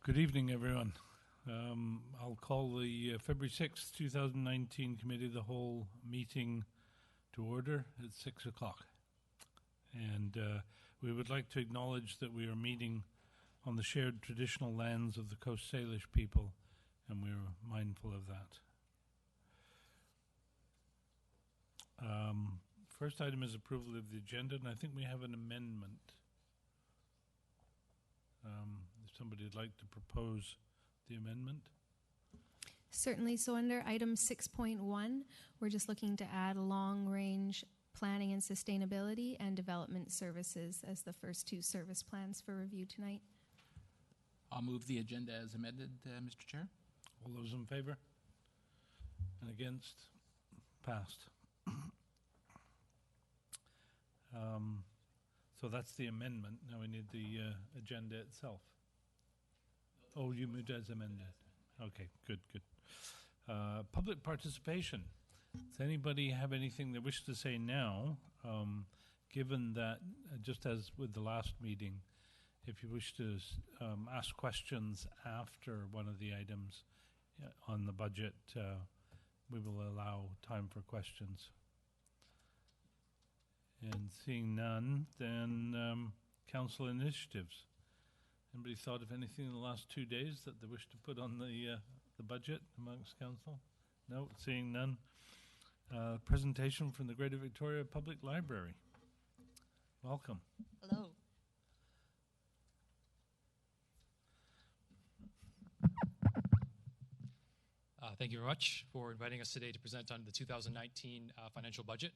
Good evening, everyone. I'll call the February 6th, 2019 Committee of the Whole meeting to order at 6 o'clock. And we would like to acknowledge that we are meeting on the shared traditional lands of the Coast Salish people, and we are mindful of that. First item is approval of the agenda, and I think we have an amendment. If somebody would like to propose the amendment. Certainly. So under item 6.1, we're just looking to add long-range planning and sustainability and development services as the first two service plans for review tonight. I'll move the agenda as amended, Mr. Chair. All those in favor? And against? Passed. So that's the amendment. Now we need the agenda itself. Oh, you moved as amended. Okay, good. Public participation. Does anybody have anything they wish to say now? Given that, just as with the last meeting, if you wish to ask questions after one of the items on the budget, we will allow time for questions. And seeing none, then council initiatives. Anybody thought of anything in the last 2 days that they wish to put on the budget amongst council? No, seeing none. Presentation from the Greater Victoria Public Library. Welcome. Hello. Thank you very much for inviting us today to present on the 2019 financial budget.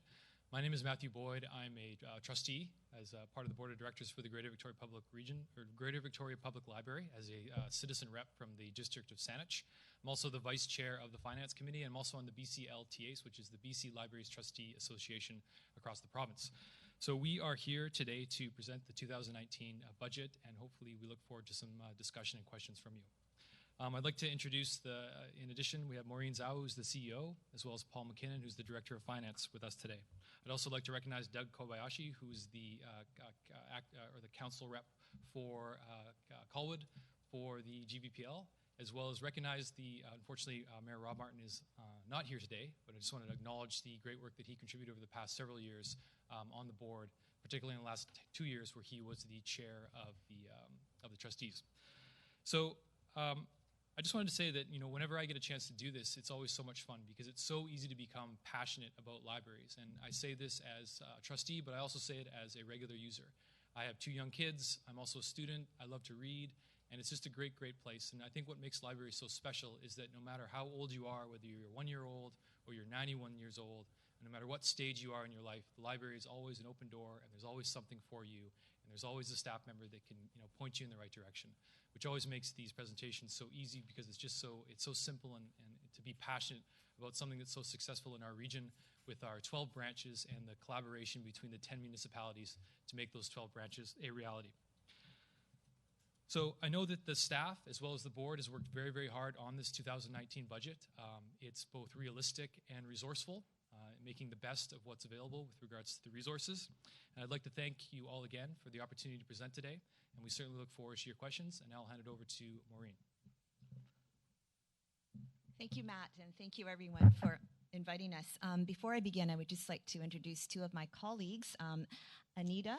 My name is Matthew Boyd. I'm a trustee as part of the Board of Directors for the Greater Victoria Public Region, or Greater Victoria Public Library, as a citizen rep from the District of Saanich. I'm also the Vice Chair of the Finance Committee, and I'm also on the BCLTAs, which is the BC Libraries Trustee Association across the province. So we are here today to present the 2019 budget, and hopefully we look forward to some discussion and questions from you. I'd like to introduce in addition, we have Maureen Zhao, who's the CEO, as well as Paul McKinnon, who's the Director of Finance with us today. I'd also like to recognize Doug Kobayashi, who's the council rep for Colwood for the GVPL, as well as recognize unfortunately, Mayor Rob Martin is not here today, but I just wanted to acknowledge the great work that he contributed over the past several years on the board, particularly in the last 2 years where he was the chair of the trustees. So, I just wanted to say that, whenever I get a chance to do this, it's always so much fun because it's so easy to become passionate about libraries. And I say this as a trustee, but I also say it as a regular user. I have 2 young kids. I'm also a student. I love to read. And it's just a great, great place. And I think what makes libraries so special is that no matter how old you are, whether you're 1 year old or you're 91 years old, and no matter what stage you are in your life, the library is always an open door, and there's always something for you. And there's always a staff member that can, point you in the right direction, which always makes these presentations so easy because it's so simple and to be passionate about something that's so successful in our region with our 12 branches and the collaboration between the 10 municipalities to make those 12 branches a reality. So I know that the staff, as well as the board, has worked very, very hard on this 2019 budget. It's both realistic and resourceful, making the best of what's available with regards to the resources. And I'd like to thank you all again for the opportunity to present today, and we certainly look forward to your questions, and now I'll hand it over to Maureen. Thank you, Matt, and thank you everyone for inviting us. Before I begin, I would just like to introduce 2 of my colleagues, Andrea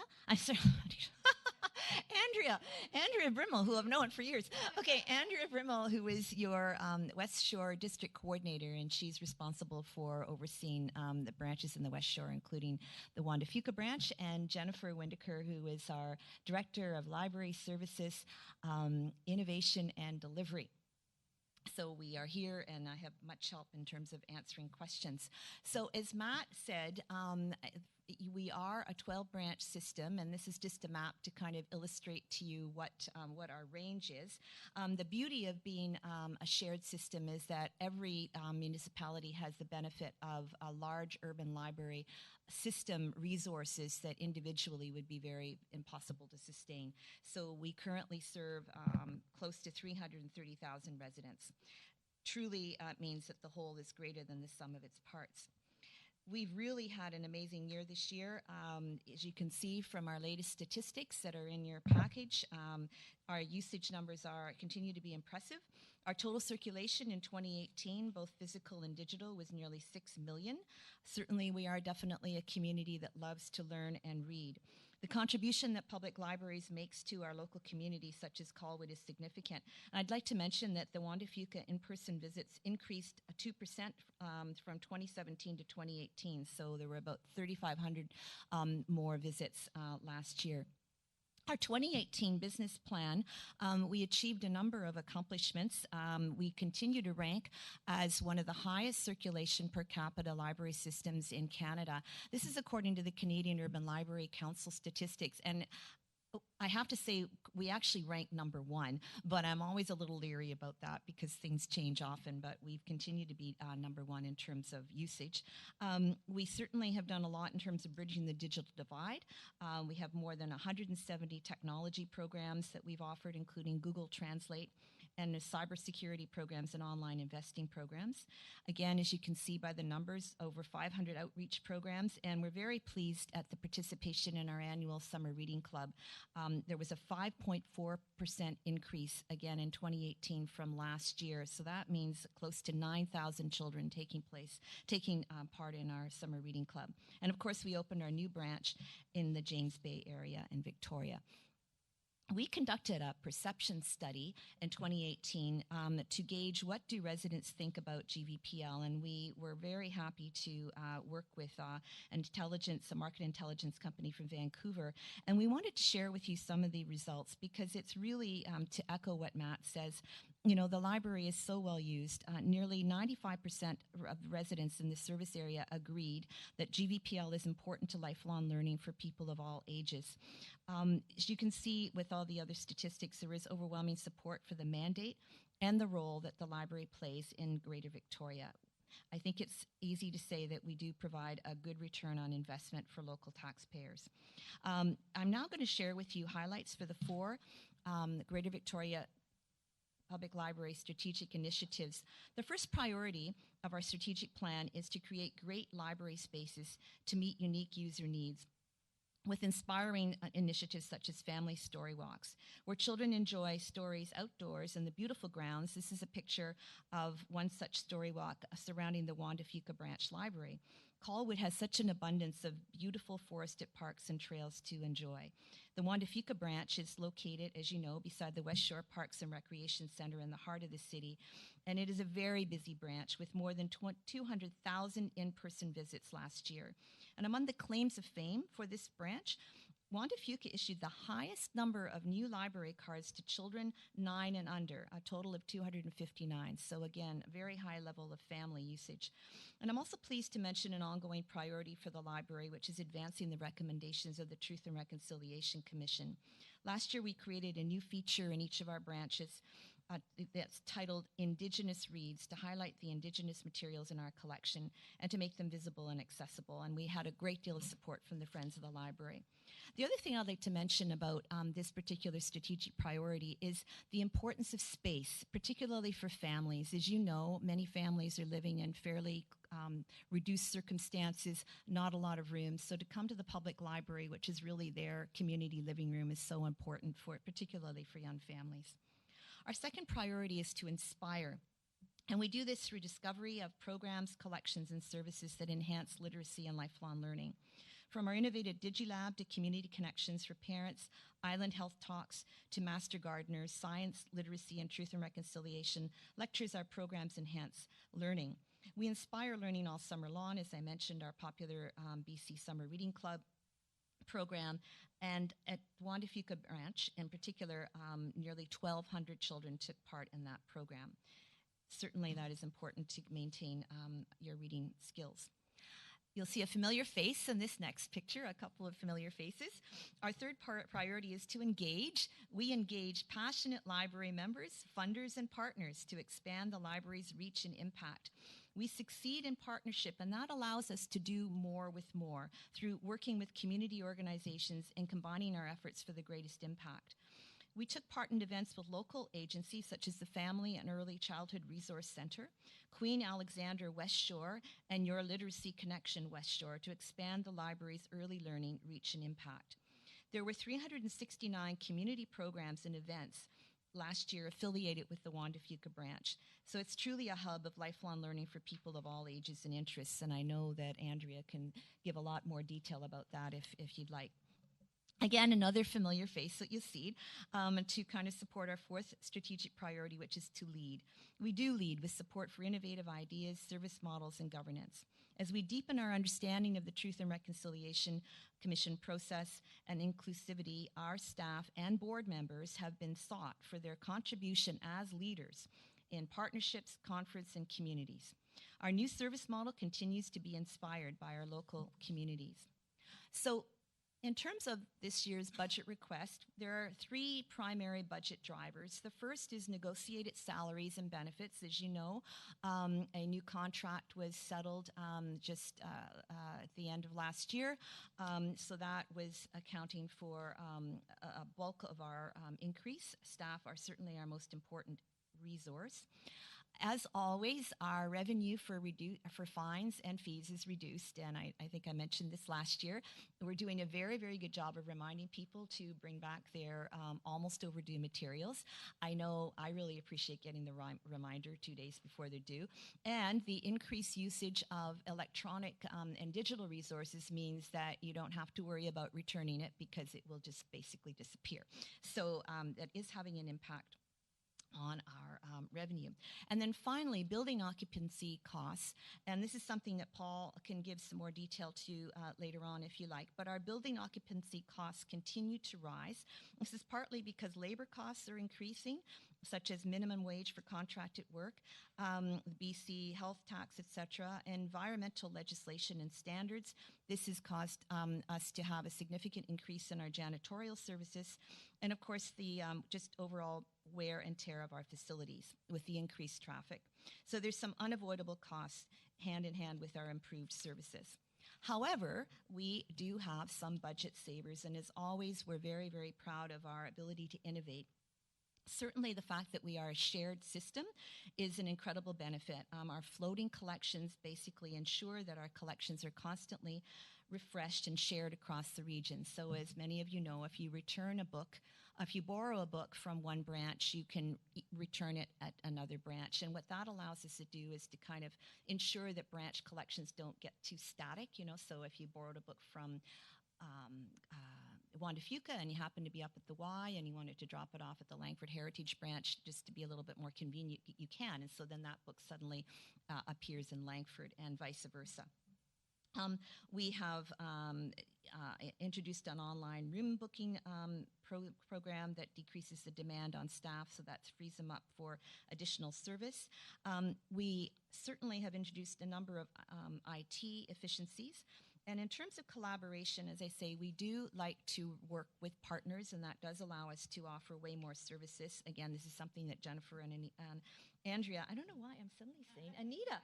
Brimmel, who I've known for years. Okay, Andrea Brimmel, who is your West Shore District Coordinator, and she's responsible for overseeing the branches in the West Shore, including the Juan de Fuca branch, and Jennifer Windeker, who is our Director of Library Services, Innovation and Delivery. So we are here, and I have much help in terms of answering questions. So as Matt said, we are a 12-branch system, and this is just a map to kind of illustrate to you what our range is. The beauty of being a shared system is that every municipality has the benefit of a large urban library system resources that individually would be very impossible to sustain. So we currently serve close to 330,000 residents. Truly means that the whole is greater than the sum of its parts. We've really had an amazing year this year. As you can see from our latest statistics that are in your package, our usage numbers continue to be impressive. Our total circulation in 2018, both physical and digital, was nearly 6 million. Certainly, we are definitely a community that loves to learn and read. The contribution that public libraries makes to our local community, such as Colwood, is significant. And I'd like to mention that the Juan de Fuca in-person visits increased 2% from 2017 to 2018. So there were about 3,500 more visits last year. Our 2018 business plan, we achieved a number of accomplishments. We continue to rank as one of the highest circulation per capita library systems in Canada. This is according to the Canadian Urban Library Council statistics. And I have to say, we actually rank number 1, but I'm always a little leery about that because things change often, but we've continued to be number 1 in terms of usage. We certainly have done a lot in terms of bridging the digital divide. We have more than 170 technology programs that we've offered, including Google Translate, and cybersecurity programs and online investing programs. Again, as you can see by the numbers, over 500 outreach programs, and we're very pleased at the participation in our annual Summer Reading Club. There was a 5.4% increase, again, in 2018 from last year, so that means close to 9,000 children taking part in our Summer Reading Club. And of course, we opened our new branch in the James Bay area in Victoria. We conducted a perception study in 2018 to gauge what do residents think about GVPL, and we were very happy to work with a market intelligence company from Vancouver, and we wanted to share with you some of the results because it's really to echo what Matt says. You know, the library is so well used. Nearly 95% of residents in the service area agreed that GVPL is important to lifelong learning for people of all ages. As you can see with all the other statistics, there is overwhelming support for the mandate and the role that the library plays in Greater Victoria. I think it's easy to say that we do provide a good return on investment for local taxpayers. I'm now going to share with you highlights for the 4 Greater Victoria Public Library strategic initiatives. The first priority of our strategic plan is to create great library spaces to meet unique user needs with inspiring initiatives such as family story walks, where children enjoy stories outdoors in the beautiful grounds. This is a picture of one such story walk surrounding the Juan de Fuca Branch Library. Colwood has such an abundance of beautiful forested parks and trails to enjoy. The Juan de Fuca branch is located, as you know, beside the West Shore Parks and Recreation Center in the heart of the city, and it is a very busy branch with more than 200,000 in-person visits last year. And among the claims of fame for this branch, Juan de Fuca issued the highest number of new library cards to children 9 and under, a total of 259. So again, a very high level of family usage. And I'm also pleased to mention an ongoing priority for the library, which is advancing the recommendations of the Truth and Reconciliation Commission. Last year, we created a new feature in each of our branches that's titled Indigenous Reads, to highlight the Indigenous materials in our collection and to make them visible and accessible. And we had a great deal of support from the Friends of the Library. The other thing I'd like to mention about this particular strategic priority is the importance of space, particularly for families. As you know, many families are living in fairly reduced circumstances, not a lot of rooms. So to come to the public library, which is really their community living room, is so important particularly for young families. Our second priority is to inspire. And we do this through discovery of programs, collections, and services that enhance literacy and lifelong learning. From our innovative DigiLab to community connections for parents, island health talks to master gardeners, science, literacy, and truth and reconciliation, lectures our programs enhance learning. We inspire learning all summer long, as I mentioned, our popular BC Summer Reading Club program, and at Juan de Fuca Branch in particular, nearly 1,200 children took part in that program. Certainly that is important to maintain your reading skills. You'll see a familiar face in this next picture, a couple of familiar faces. Our third priority is to engage. We engage passionate library members, funders, and partners to expand the library's reach and impact. We succeed in partnership, and that allows us to do more with more through working with community organizations and combining our efforts for the greatest impact. We took part in events with local agencies such as the Family and Early Childhood Resource Center, Queen Alexandra West Shore, and Your Literacy Connection West Shore to expand the library's early learning reach and impact. There were 369 community programs and events last year affiliated with the Juan de Fuca branch. So it's truly a hub of lifelong learning for people of all ages and interests, and I know that Andrea can give a lot more detail about that if you'd like. Again, another familiar face that you'll see to kind of support our fourth strategic priority, which is to lead. We do lead with support for innovative ideas, service models, and governance. As we deepen our understanding of the Truth and Reconciliation Commission process and inclusivity, our staff and board members have been sought for their contribution as leaders in partnerships, conference, and communities. Our new service model continues to be inspired by our local communities. So, in terms of this year's budget request, there are three primary budget drivers. The first is negotiated salaries and benefits. As you know, a new contract was settled just at the end of last year. So that was accounting for a bulk of our increase. Staff are certainly our most important resource. As always, our revenue for fines and fees is reduced, and I think I mentioned this last year. We're doing a very, very good job of reminding people to bring back their almost overdue materials. I know I really appreciate getting the reminder 2 days before they're due, and the increased usage of electronic and digital resources means that you don't have to worry about returning it because it will just basically disappear. So that is having an impact on our revenue. And then finally, building occupancy costs. And this is something that Paul can give some more detail to later on if you like. But our building occupancy costs continue to rise. This is partly because labor costs are increasing, such as minimum wage for contracted work, BC health tax, etc., environmental legislation and standards. This has caused us to have a significant increase in our janitorial services, and of course the just overall wear and tear of our facilities with the increased traffic. So there's some unavoidable costs hand in hand with our improved services. However, we do have some budget savers, and as always, we're very, very proud of our ability to innovate. Certainly the fact that we are a shared system is an incredible benefit. Our floating collections basically ensure that our collections are constantly refreshed and shared across the region. So as many of you know, if you return a book, if you borrow a book from one branch, you can return it at another branch. And what that allows us to do is to kind of ensure that branch collections don't get too static, you know. So if you borrowed a book from Juan de Fuca and you happen to be up at the Y and you wanted to drop it off at the Langford Heritage branch just to be a little bit more convenient, you can. And so then that book suddenly appears in Langford and vice versa. We have introduced an online room booking program that decreases the demand on staff, so that frees them up for additional service. We certainly have introduced a number of IT efficiencies. And in terms of collaboration, as I say, we do like to work with partners, and that does allow us to offer way more services. Again, this is something that Jennifer and Andrea, I don't know why I'm suddenly saying Anita,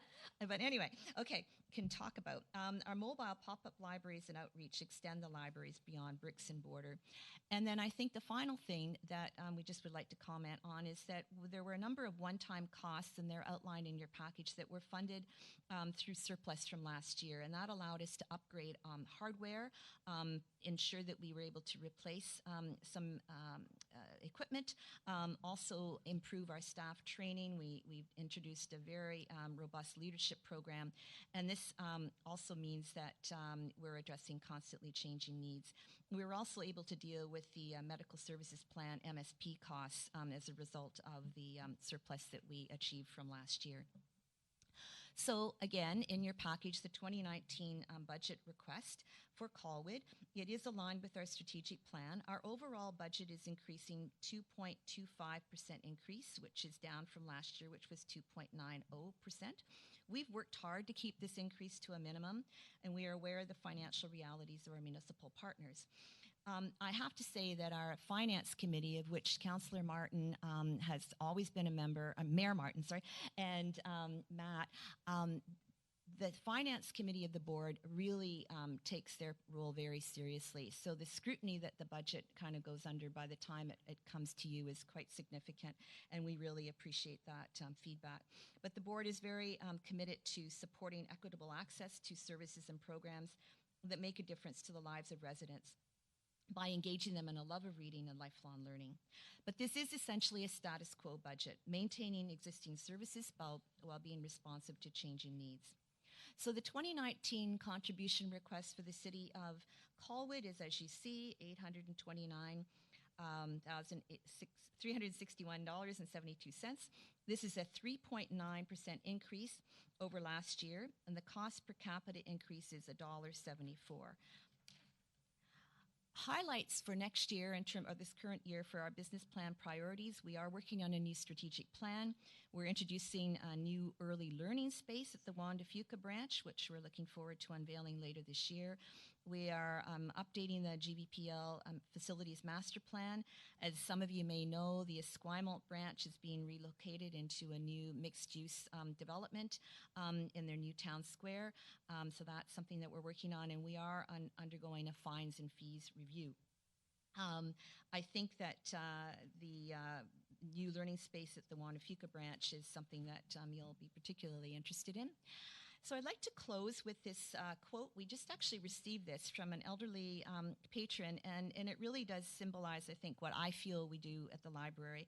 but anyway, okay, can talk about. Our mobile pop-up libraries and outreach extend the libraries beyond bricks and mortar. And then I think the final thing that we just would like to comment on is that there were a number of one-time costs, and they're outlined in your package, that were funded through surplus from last year, and that allowed us to upgrade hardware, ensure that we were able to replace some equipment, also improve our staff training. We've introduced a very robust leadership program, and this also means that we're addressing constantly changing needs. We were also able to deal with the medical services plan MSP costs as a result of the surplus that we achieved from last year. So again, in your package, the 2019 budget request for Colwood, it is aligned with our strategic plan. Our overall budget is increasing 2.25% increase, which is down from last year, which was 2.90%. We've worked hard to keep this increase to a minimum, and we are aware of the financial realities of our municipal partners. I have to say that our finance committee, of which Councillor Martin has always been a member, Mayor Martin, sorry, and Matt, the finance committee of the board really takes their role very seriously. So the scrutiny that the budget kind of goes under by the time it comes to you is quite significant, and we really appreciate that feedback. But the board is very committed to supporting equitable access to services and programs that make a difference to the lives of residents by engaging them in a love of reading and lifelong learning. But this is essentially a status quo budget, maintaining existing services while being responsive to changing needs. So the 2019 contribution request for the city of Colwood is, as you see, $829,361.72. This is a 3.9% increase over last year, and the cost per capita increase is $1.74. Highlights for next year or this current year for our business plan priorities: we are working on a new strategic plan. We're introducing a new early learning space at the Juan de Fuca branch, which we're looking forward to unveiling later this year. We are updating the GBPL facilities master plan. As some of you may know, the Esquimalt branch is being relocated into a new mixed-use development in their new town square. So that's something that we're working on, and we are undergoing a fines and fees review. I think that the new learning space at the Juan de Fuca branch is something that you'll be particularly interested in. So I'd like to close with this quote. We just actually received this from an elderly patron, and it really does symbolize, I think, what I feel we do at the library.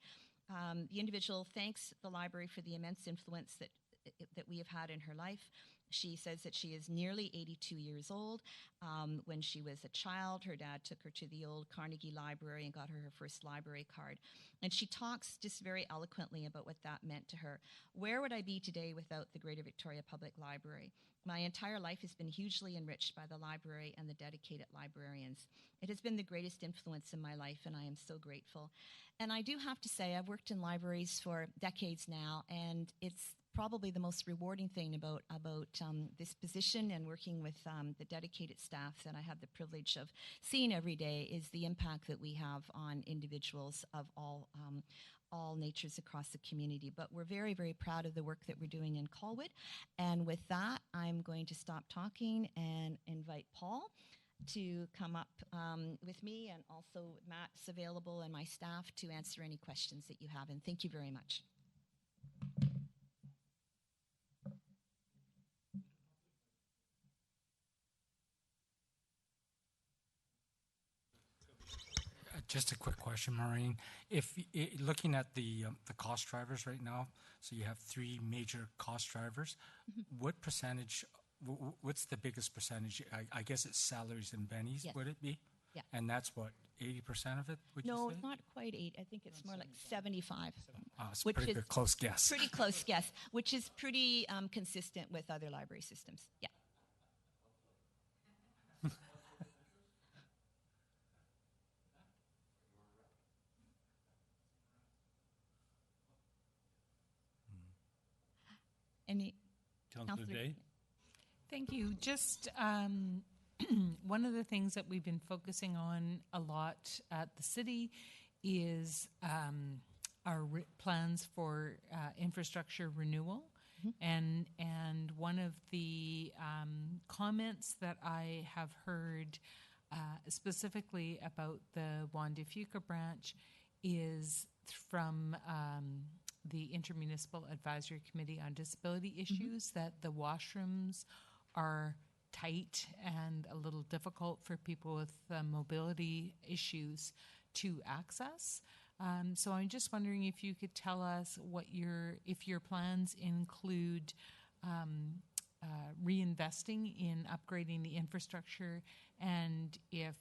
The individual thanks the library for the immense influence that we have had in her life. She says that she is nearly 82 years old. When she was a child, her dad took her to the old Carnegie Library and got her her first library card. And she talks just very eloquently about what that meant to her. Where would I be today without the Greater Victoria Public Library? My entire life has been hugely enriched by the library and the dedicated librarians. It has been the greatest influence in my life, and I am so grateful. And I do have to say, I've worked in libraries for decades now, and it's probably the most rewarding thing about this position and working with the dedicated staff that I have the privilege of seeing every day is the impact that we have on individuals of all natures across the community. But we're very, very proud of the work that we're doing in Colwood. And with that, I'm going to stop talking and invite Paul to come up with me, and also Matt's available and my staff to answer any questions that you have. And thank you very much. Just a quick question, Maureen. Looking at the cost drivers right now, so you have three major cost drivers. What percentage? What's the biggest percentage? I guess it's salaries and bennies. Yes. Would it be? Yeah. And that's what, 80% of it? Would you No, say? not quite 8. I think it's more like 75. It's a which pretty is good close guess. Pretty close guess, which is pretty consistent with other library systems. Yeah. Any Councillor Day? Thank you. Just one of the things that we've been focusing on a lot at the city is our plans for infrastructure renewal. And one of the comments that I have heard specifically about the Juan de Fuca branch is from the Intermunicipal Advisory Committee on Disability Issues, that the washrooms are tight and a little difficult for people with mobility issues to access. So I'm just wondering if you could tell us if your plans include reinvesting in upgrading the infrastructure, and if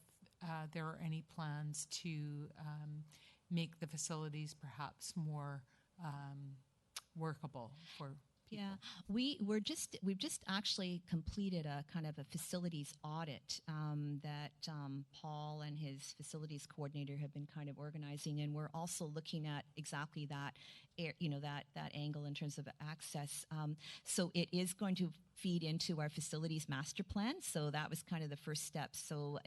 there are any plans to make the facilities perhaps more workable for people. Yeah, we've just actually completed a kind of a facilities audit that Paul and his facilities coordinator have been kind of organizing, and we're also looking at exactly that, that angle in terms of access. So it is going to feed into our facilities master plan. So that was kind of the first step. So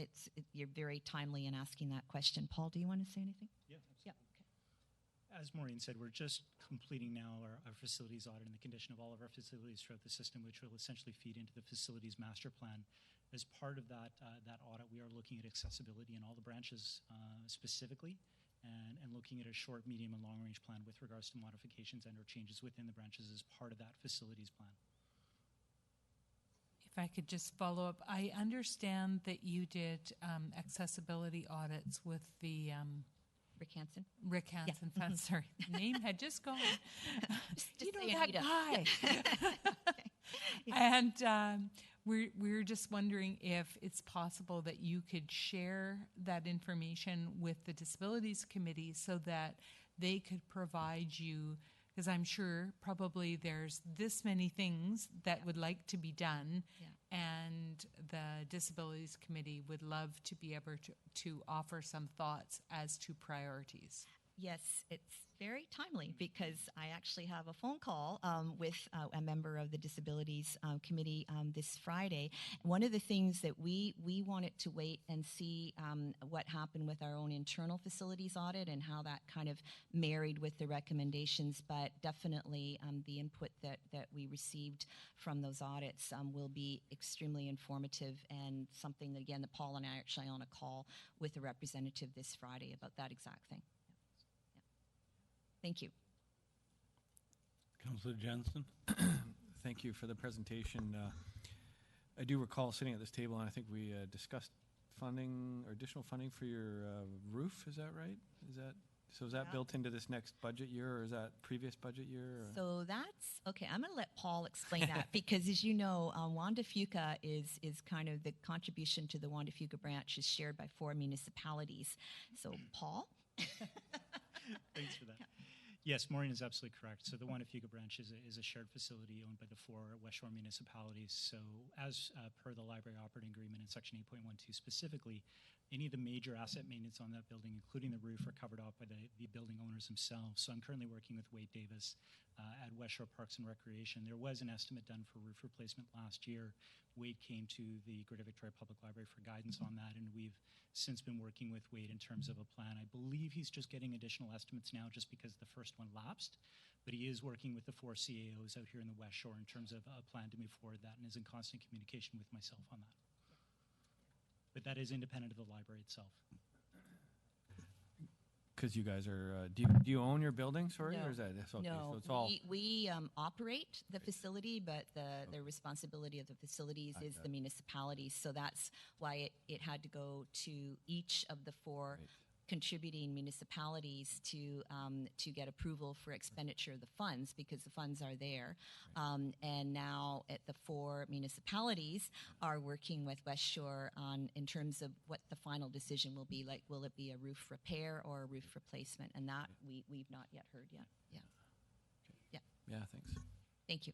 you're very timely in asking that question. Paul, do you want to say anything? Yeah. Yeah. as Maureen said, we're just completing now our facilities audit and the condition of all of our facilities throughout the system, which will essentially feed into the facilities master plan. As part of that audit, we are looking at accessibility in all the branches specifically, and looking at a short, medium, and long-range plan with regards to modifications and or changes within the branches as part of that facilities plan. If I could just follow up, I understand that you did accessibility audits with the Rick Hansen. Rick Hansen. Yeah. Sorry, name had just gone. Just You know say that Anita. guy. And we're just wondering if it's possible that you could share that information with the Disabilities Committee so that they could provide you, because I'm sure probably there's this many things that would like to be done, and the Disabilities Committee would love to be able to offer some thoughts as to priorities. Yes, it's very timely because I actually have a phone call with a member of the Disabilities Committee this Friday. One of the things that we wanted to wait and see what happened with our own internal facilities audit and how that kind of married with the recommendations, but definitely the input that we received from those audits will be extremely informative, and something that, again, that Paul and I are actually on a call with a representative this Friday about that exact thing. Thank you. Councillor Jensen. Thank you for the presentation. I do recall sitting at this table, and I think we discussed funding or additional funding for your roof. Is that right? Is that built into this next budget year, or is that previous budget year? Or? So that's okay. I'm going to let Paul explain that because, as you know, Juan de Fuca is kind of the contribution to the Juan de Fuca branch is shared by 4 municipalities. So, Paul. Thanks for that. Yes, Maureen is absolutely correct. So the Juan de Fuca branch is a shared facility owned by the 4 West Shore municipalities. So as per the library operating agreement in Section 8.12 specifically, any of the major asset maintenance on that building, including the roof, are covered off by the building owners themselves. So I'm currently working with Wade Davis at West Shore Parks and Recreation. There was an estimate done for roof replacement last year. Wade came to the Greater Victoria Public Library for guidance on that, and we've since been working with Wade in terms of a plan. I believe he's just getting additional estimates now just because the first one lapsed, but he is working with the 4 CAOs out here in the West Shore in terms of a plan to move forward that, and is in constant communication with myself on that. But that is independent of the library itself. Because you guys are, do you own your building, sorry? No. Or is that, okay, No, so it's all... we operate the facility, but the responsibility of the facilities is the municipalities. So that's why it had to go to each of the 4 contributing municipalities to get approval for expenditure of the funds, because the funds are there. And now at the 4 municipalities are working with West Shore in terms of what the final decision will be. Like, will it be a roof repair or a roof replacement? And that we've not yet heard yet. Yeah. Okay. Yeah. Yeah, thanks. Thank you.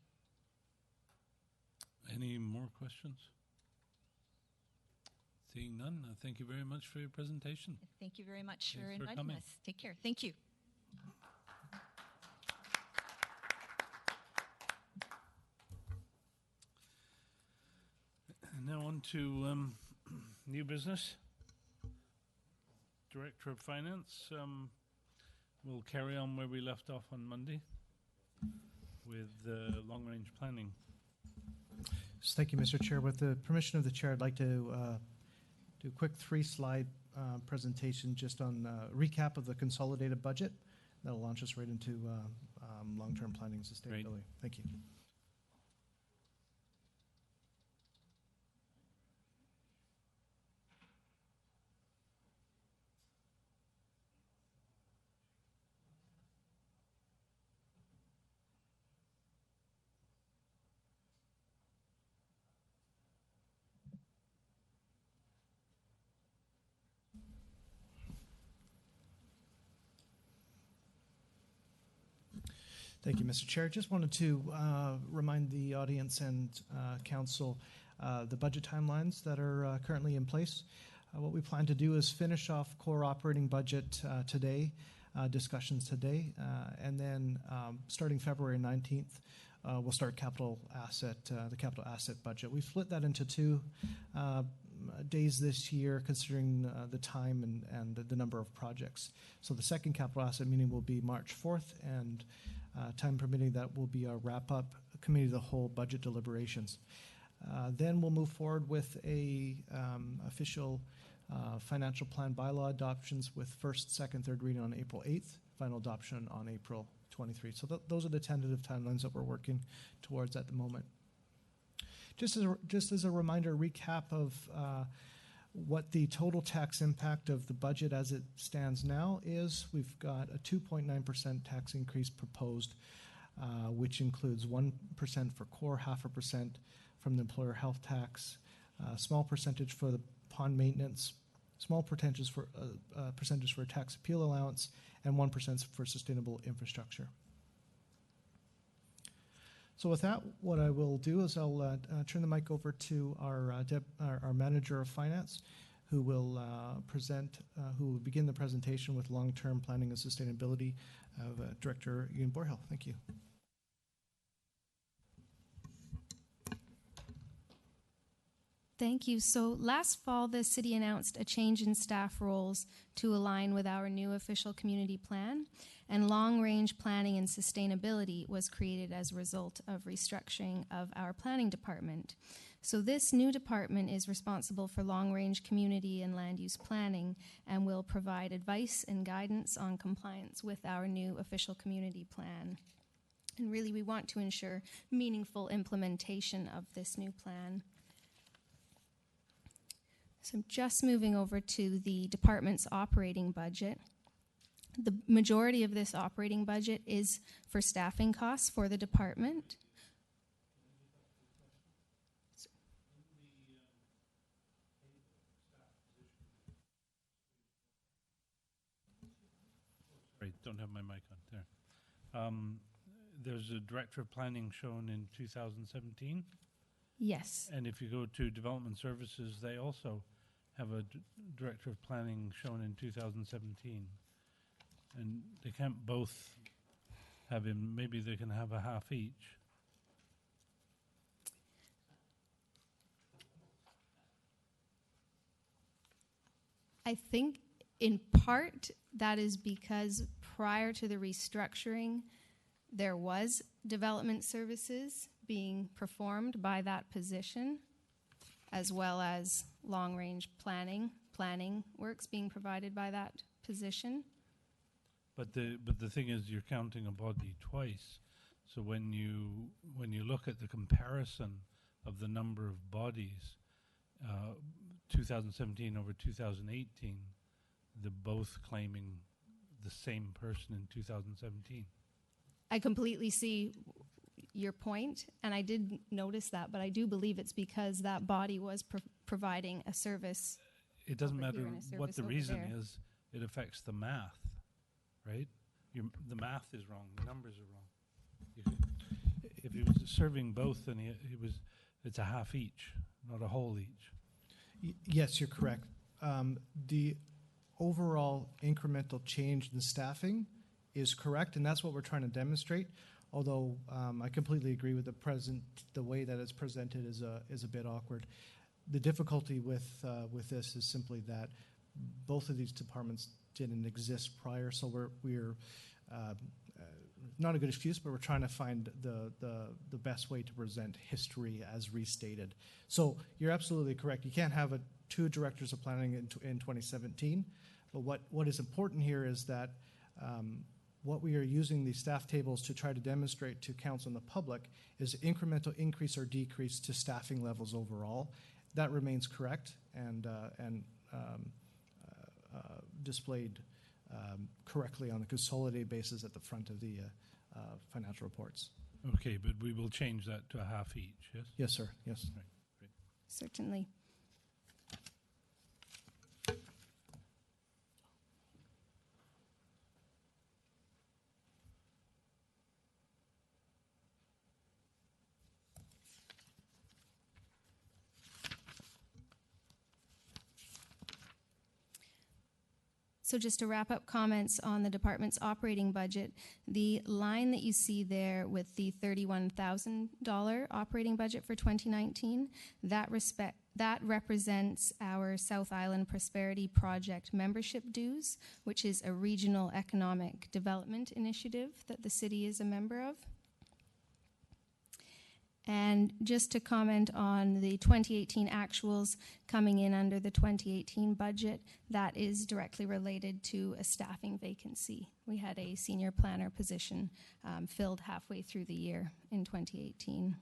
Any more questions? Seeing none, thank you very much for your presentation. Thank you very much for Thanks for inviting coming. us. Take care. Thank you. And now on to new business. Director of Finance. We'll carry on where we left off on Monday with long-range planning. Thank you, Mr. Chair. With the permission of the Chair, I'd like to do a quick 3-slide presentation just on recap of the consolidated budget. That'll launch us right into long-term planning and sustainability. Great. Thank you. Thank you, Mr. Chair. Just wanted to remind the audience and council the budget timelines that are currently in place. What we plan to do is finish off core operating budget today, discussions today, and then starting February 19th, we'll start the capital asset budget. We've split that into 2 days this year, considering the time and the number of projects. So the second capital asset meeting will be March 4th, and time permitting, that will be our wrap-up committee of the whole budget deliberations. Then we'll move forward with a official financial plan bylaw adoptions with first, second, third reading on April 8th, final adoption on April 23. So those are the tentative timelines that we're working towards at the moment. Just as a reminder, recap of what the total tax impact of the budget as it stands now is. We've got a 2.9% tax increase proposed, which includes 1% for core, 0.5% from the employer health tax, small percentage for the pond maintenance, small percentage for a tax appeal allowance, and 1% for sustainable infrastructure. So with that, what I will do is I'll turn the mic over to our manager of finance, who will begin the presentation with long-term planning and sustainability of Director Ian Borhill. Thank you. Thank you. So last fall, the city announced a change in staff roles to align with our new official community plan, and long-range planning and sustainability was created as a result of restructuring of our planning department. So this new department is responsible for long-range community and land use planning and will provide advice and guidance on compliance with our new official community plan. And really, we want to ensure meaningful implementation of this new plan. So I'm just moving over to the department's operating budget. The majority of this operating budget is for staffing costs for the department. Sorry, don't have my mic on there. There's a director of planning shown in 2017. Yes. And if you go to development services, they also have a director of planning shown in 2017. And they can't both have him. Maybe they can have a half each. I think in part that is because prior to the restructuring, there was development services being performed by that position, as well as long-range planning works being provided by that position. But the thing is, you're counting a body twice. So when you look at the comparison of the number of bodies, 2017 over 2018, they're both claiming the same person in 2017. I completely see your point, and I did notice that, but I do believe it's because that body was providing a service. It doesn't matter what the over reason there. is, it affects the math, right? The math is wrong, the numbers are wrong. If he was serving both, then it's a half each, not a whole each. Yes, you're correct. The overall incremental change in staffing is correct, and that's what we're trying to demonstrate. Although I completely agree with the way that it's presented is a bit awkward. The difficulty with this is simply that both of these departments didn't exist prior, so we're not a good excuse, but we're trying to find the best way to present history as restated. So you're absolutely correct. You can't have two directors of planning in 2017, but what is important here is that what we are using these staff tables to try to demonstrate to council and the public is incremental increase or decrease to staffing levels overall. That remains correct and displayed correctly on a consolidated basis at the front of the financial reports. Okay, but we will change that to a half each, yes? Yes, sir. Yes. Right, great. Certainly. So just to wrap up comments on the department's operating budget, the line that you see there with the $31,000 operating budget for 2019, that That represents our South Island Prosperity Project membership dues, which is a regional economic development initiative that the city is a member of. And just to comment on the 2018 actuals coming in under the 2018 budget, that is directly related to a staffing vacancy. We had a senior planner position filled halfway through the year in 2018.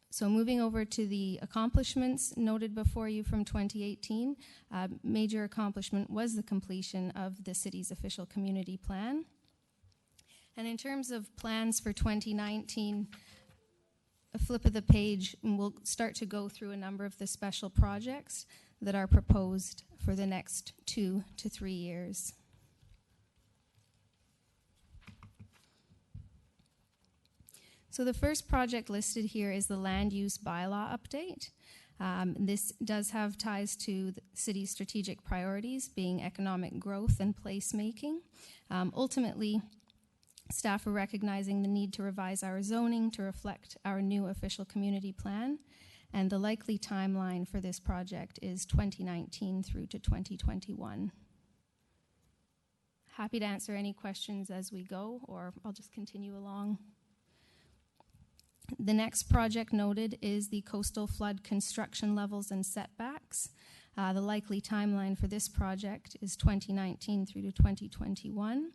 So moving over to the accomplishments noted before you from 2018, major accomplishment was the completion of the city's official community plan. And in terms of plans for 2019, a flip of the page, and we'll start to go through a number of the special projects that are proposed for the next 2 to 3 years. So the first project listed here is the land use bylaw update. This does have ties to the city's strategic priorities, being economic growth and placemaking. Ultimately, staff are recognizing the need to revise our zoning to reflect our new official community plan, and the likely timeline for this project is 2019 through to 2021. Happy to answer any questions as we go, or I'll just continue along. The next project noted is the coastal flood construction levels and setbacks. The likely timeline for this project is 2019 through to 2021.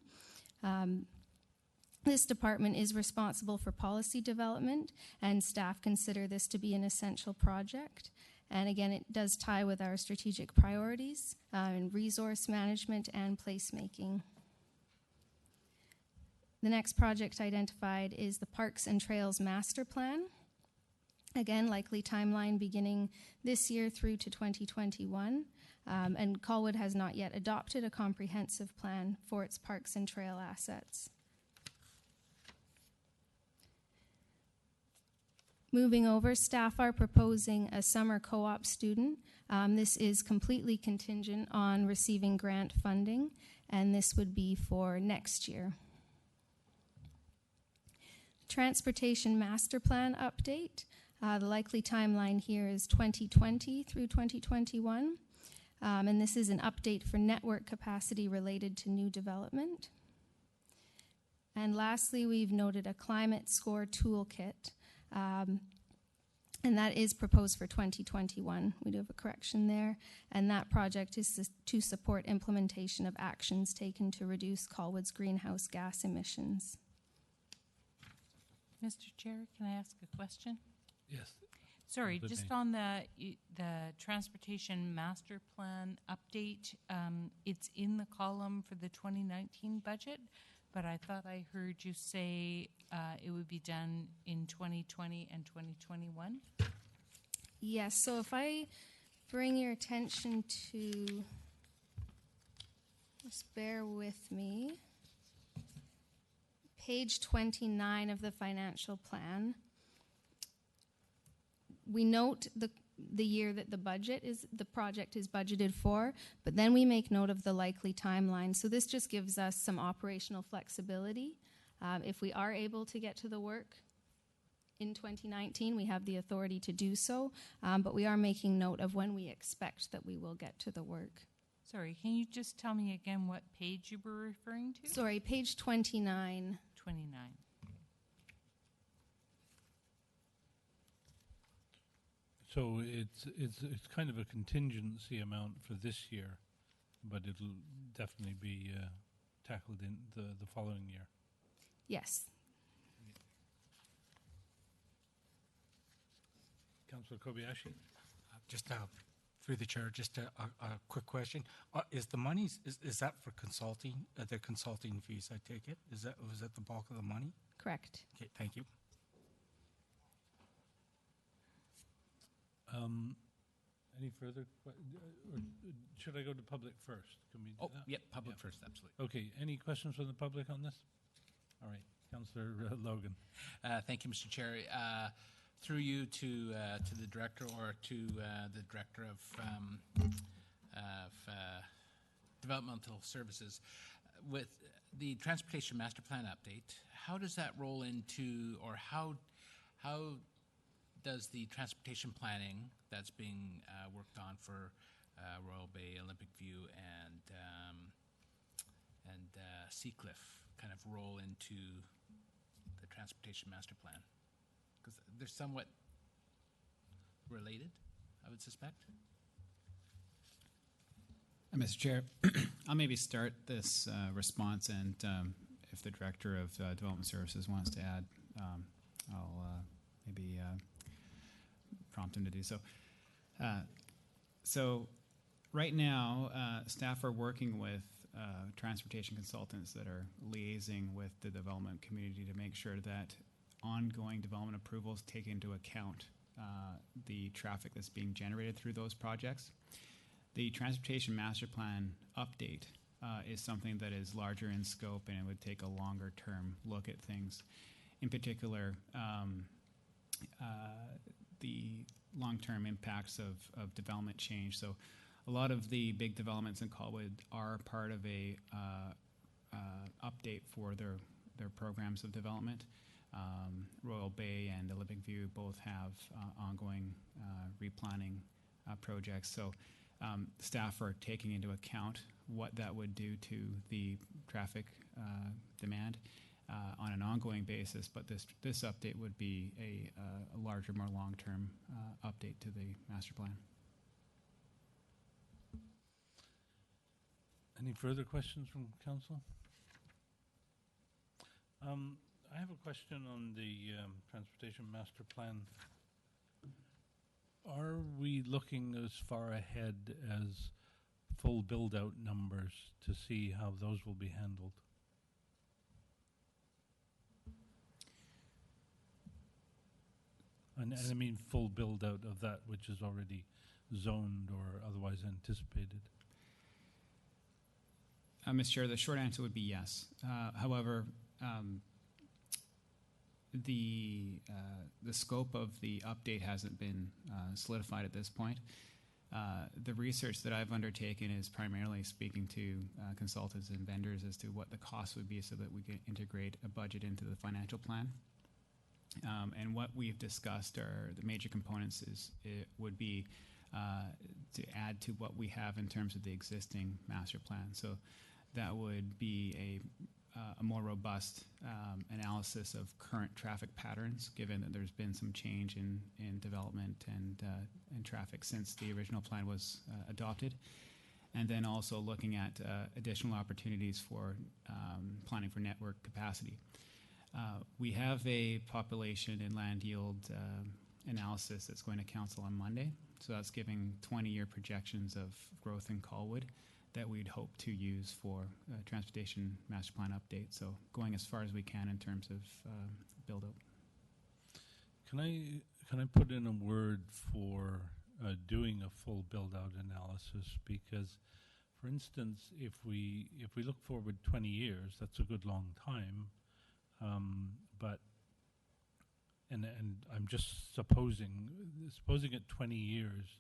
This department is responsible for policy development, and staff consider this to be an essential project. And again, it does tie with our strategic priorities in resource management and placemaking. The next project identified is the Parks and Trails Master Plan. Again, likely timeline beginning this year through to 2021. And Colwood has not yet adopted a comprehensive plan for its parks and trail assets. Moving over, staff are proposing a summer co-op student. This is completely contingent on receiving grant funding, and this would be for next year. Transportation Master Plan update. The likely timeline here is 2020 through 2021. And this is an update for network capacity related to new development. And lastly, we've noted a climate score toolkit. And that is proposed for 2021. We do have a correction there. And that project is to support implementation of actions taken to reduce Colwood's greenhouse gas emissions. Mr. Chair, can I ask a question? Yes. Sorry, just on the Transportation Master Plan update, it's in the column for the 2019 budget, but I thought I heard you say it would be done in 2020 and 2021? Yes, so if I bring your attention to, just bear with me, page 29 of the financial plan, we note the year that the project is budgeted for, but then we make note of the likely timeline. So this just gives us some operational flexibility. If we are able to get to the work in 2019, we have the authority to do so, but we are making note of when we expect that we will get to the work. Sorry, can you just tell me again what page you were referring to? Sorry, page 29. 29. So it's kind of a contingency amount for this year, but it'll definitely be tackled in the following year. Yes. Councillor Kobayashi. Just through the chair, just a quick question: is the money is that for consulting? The consulting fees, I take it. Was that the bulk of the money? Correct. Okay, thank you. Any further? Or should I go to public first? Can we do that? Yep, public first, absolutely. Okay. Any questions from the public on this? All right, Councillor Logan. Thank you, Mr. Chair. Through you to the director or to the director of developmental services, with the transportation master plan update, how does that roll into, or how does the transportation planning that's being worked on for Royal Bay, Olympic View, and Seacliff kind of roll into the transportation master plan? Because they're somewhat related, I would suspect. Mr. Chair, I'll maybe start this response, and if the Director of Development Services wants to add, I'll maybe prompt him to do so. So right now, staff are working with transportation consultants that are liaising with the development community to make sure that ongoing development approvals take into account the traffic that's being generated through those projects. The Transportation Master Plan update is something that is larger in scope, and it would take a longer term look at things. In particular, the long-term impacts of development change. So a lot of the big developments in Colwood are part of a update for their programs of development. Royal Bay and Olympic View both have ongoing replanning projects. So staff are taking into account what that would do to the traffic demand on an ongoing basis, but this update would be a larger, more long-term update to the master plan. Any further questions from council? I have a question on the transportation master plan. Are we looking as far ahead as full build-out numbers to see how those will be handled? And I mean full build-out of that which is already zoned or otherwise anticipated. Mr. Chair, the short answer would be yes. However, the scope of the update hasn't been solidified at this point. The research that I've undertaken is primarily speaking to consultants and vendors as to what the cost would be so that we can integrate a budget into the financial plan. And what we've discussed are the major components would be to add to what we have in terms of the existing master plan. So that would be a more robust analysis of current traffic patterns, given that there's been some change in development and traffic since the original plan was adopted. And then also looking at additional opportunities for planning for network capacity. We have a population and land yield analysis that's going to council on Monday. So that's giving 20-year projections of growth in Colwood that we'd hope to use for transportation master plan update. So going as far as we can in terms of build out. Can I put in a word for doing a full build out analysis? Because, for instance, if we look forward 20 years, that's a good long time. But I'm just supposing at 20 years,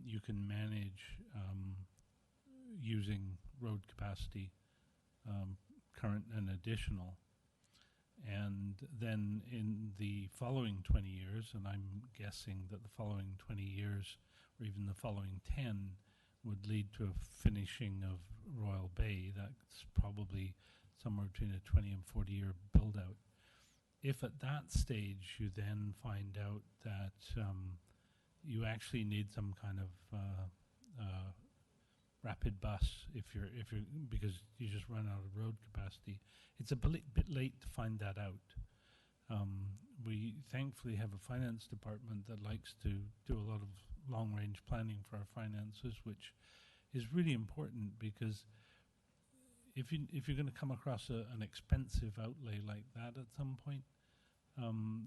you can manage using road capacity, current and additional. And then in the following 20 years, and I'm guessing that the following 20 years or even the following 10 would lead to a finishing of Royal Bay. That's probably somewhere between a 20 and 40 year build out. If at that stage you then find out that you actually need some kind of rapid bus because you just run out of road capacity, it's a bit late to find that out. We thankfully have a finance department that likes to do a lot of long-range planning for our finances, which is really important because if you're going to come across an expensive outlay like that at some point,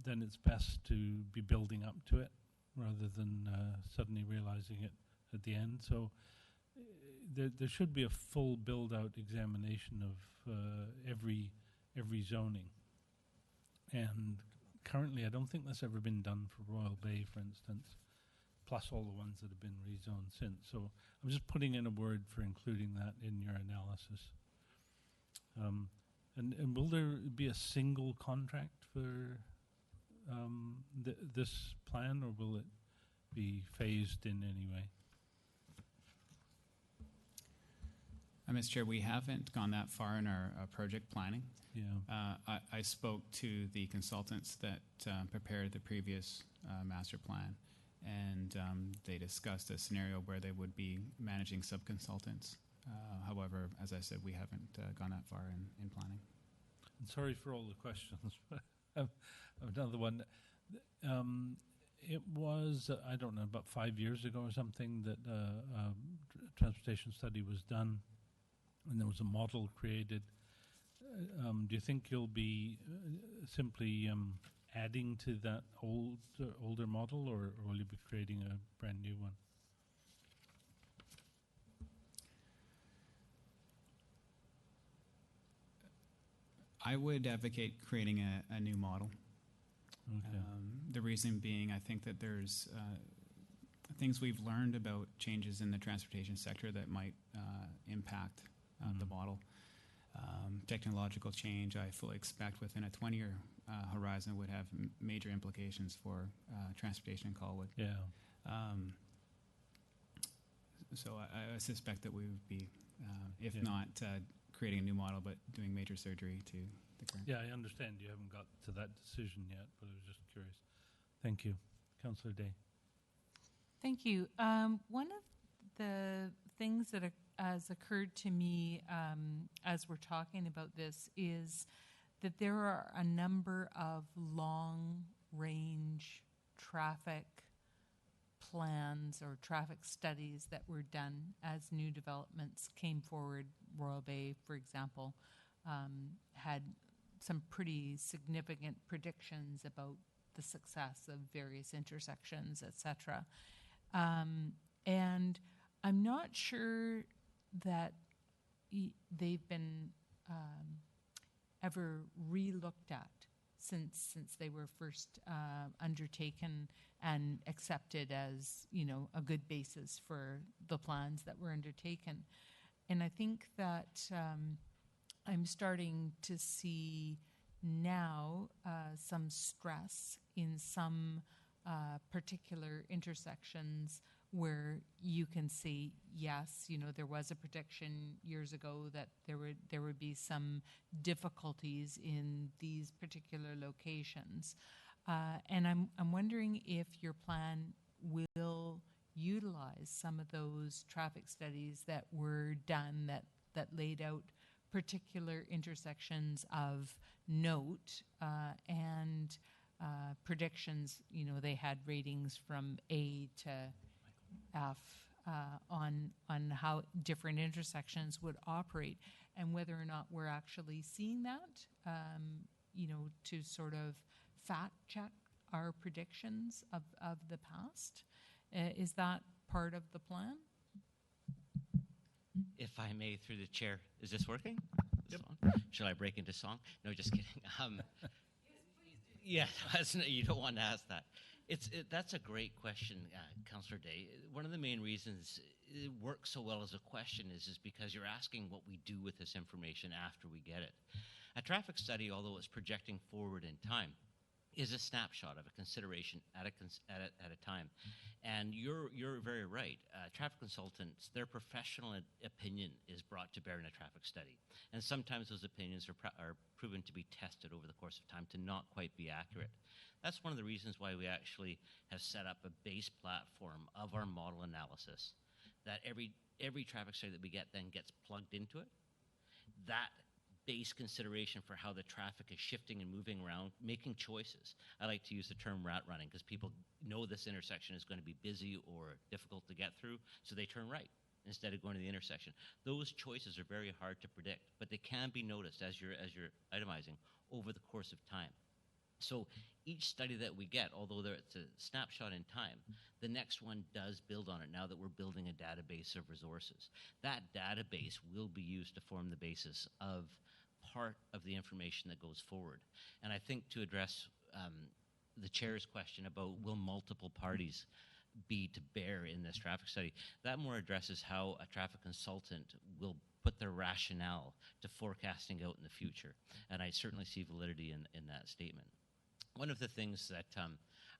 then it's best to be building up to it rather than suddenly realizing it at the end. So there should be a full build-out examination of every zoning. And currently, I don't think that's ever been done for Royal Bay, for instance, plus all the ones that have been rezoned since. So I'm just putting in a word for including that in your analysis. And will there be a single contract for this plan, or will it be phased in any way? Mr. Chair, we haven't gone that far in our project planning. Yeah. I spoke to the consultants that prepared the previous master plan, and they discussed a scenario where they would be managing sub-consultants. However, as I said, we haven't gone that far in planning. And sorry for all the questions, but another one. It was, I don't know, about 5 years ago or something that a transportation study was done, and there was a model created. Do you think you'll be simply adding to that older model, or will you be creating a brand new one? I would advocate creating a new model. Okay. The reason being, I think that there's things we've learned about changes in the transportation sector that might impact the model. Technological change, I fully expect within a 20-year horizon would have major implications for transportation in Colwood. Yeah. So I suspect that we would be, if Yeah. not creating a new model, but doing major surgery to the current. Yeah, I understand you haven't got to that decision yet, but I was just curious. Thank you. Councillor Day. Thank you. One of the things that has occurred to me as we're talking about this is that there are a number of long-range traffic plans or traffic studies that were done as new developments came forward. Royal Bay, for example, had some pretty significant predictions about the success of various intersections, etc. And I'm not sure that they've been ever re-looked at since they were first undertaken and accepted as, you know, a good basis for the plans that were undertaken. And I think that I'm starting to see now some stress in some particular intersections where you can see, yes, you know, there was a prediction years ago that there would be some difficulties in these particular locations. And I'm wondering if your plan will utilize some of those traffic studies that were done that laid out particular intersections of note and predictions. You know, they had ratings from A to F on how different intersections would operate, and whether or not we're actually seeing that, you know, to sort of fact check our predictions of the past. Is that part of the plan? If I may, through the chair, is this working? Yep. Shall I break into song? No, just kidding. Yeah, you don't want to ask that. That's a great question, Councillor Day. One of the main reasons it works so well as a question is because you're asking what we do with this information after we get it. A traffic study, although it's projecting forward in time, is a snapshot of a consideration at a time. And you're very right. Traffic consultants, their professional opinion is brought to bear in a traffic study. And sometimes those opinions are proven to be tested over the course of time to not quite be accurate. That's one of the reasons why we actually have set up a base platform of our model analysis, that every traffic study that we get then gets plugged into it. That base consideration for how the traffic is shifting and moving around, making choices. I like to use the term rat running because people know this intersection is going to be busy or difficult to get through, so they turn right instead of going to the intersection. Those choices are very hard to predict, but they can be noticed as you're itemizing over the course of time. So each study that we get, although it's a snapshot in time, the next one does build on it now that we're building a database of resources. That database will be used to form the basis of part of the information that goes forward. And I think to address the chair's question about will multiple parties be to bear in this traffic study, that more addresses how a traffic consultant will put their rationale to forecasting out in the future. And I certainly see validity in that statement. One of the things that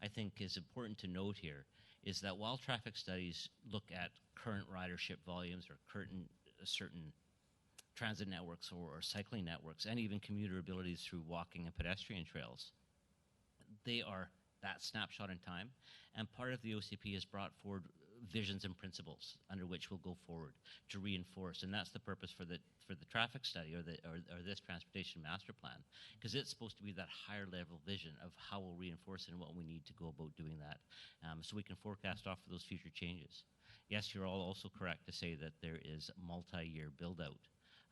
I think is important to note here is that while traffic studies look at current ridership volumes or certain transit networks or cycling networks, and even commuter abilities through walking and pedestrian trails, they are that snapshot in time. And part of the OCP has brought forward visions and principles under which we'll go forward to reinforce, and that's the purpose for the traffic study or this transportation master plan, because it's supposed to be that higher level vision of how we'll reinforce it and what we need to go about doing that, so we can forecast off for those future changes. Yes, you're all also correct to say that there is multi-year build-out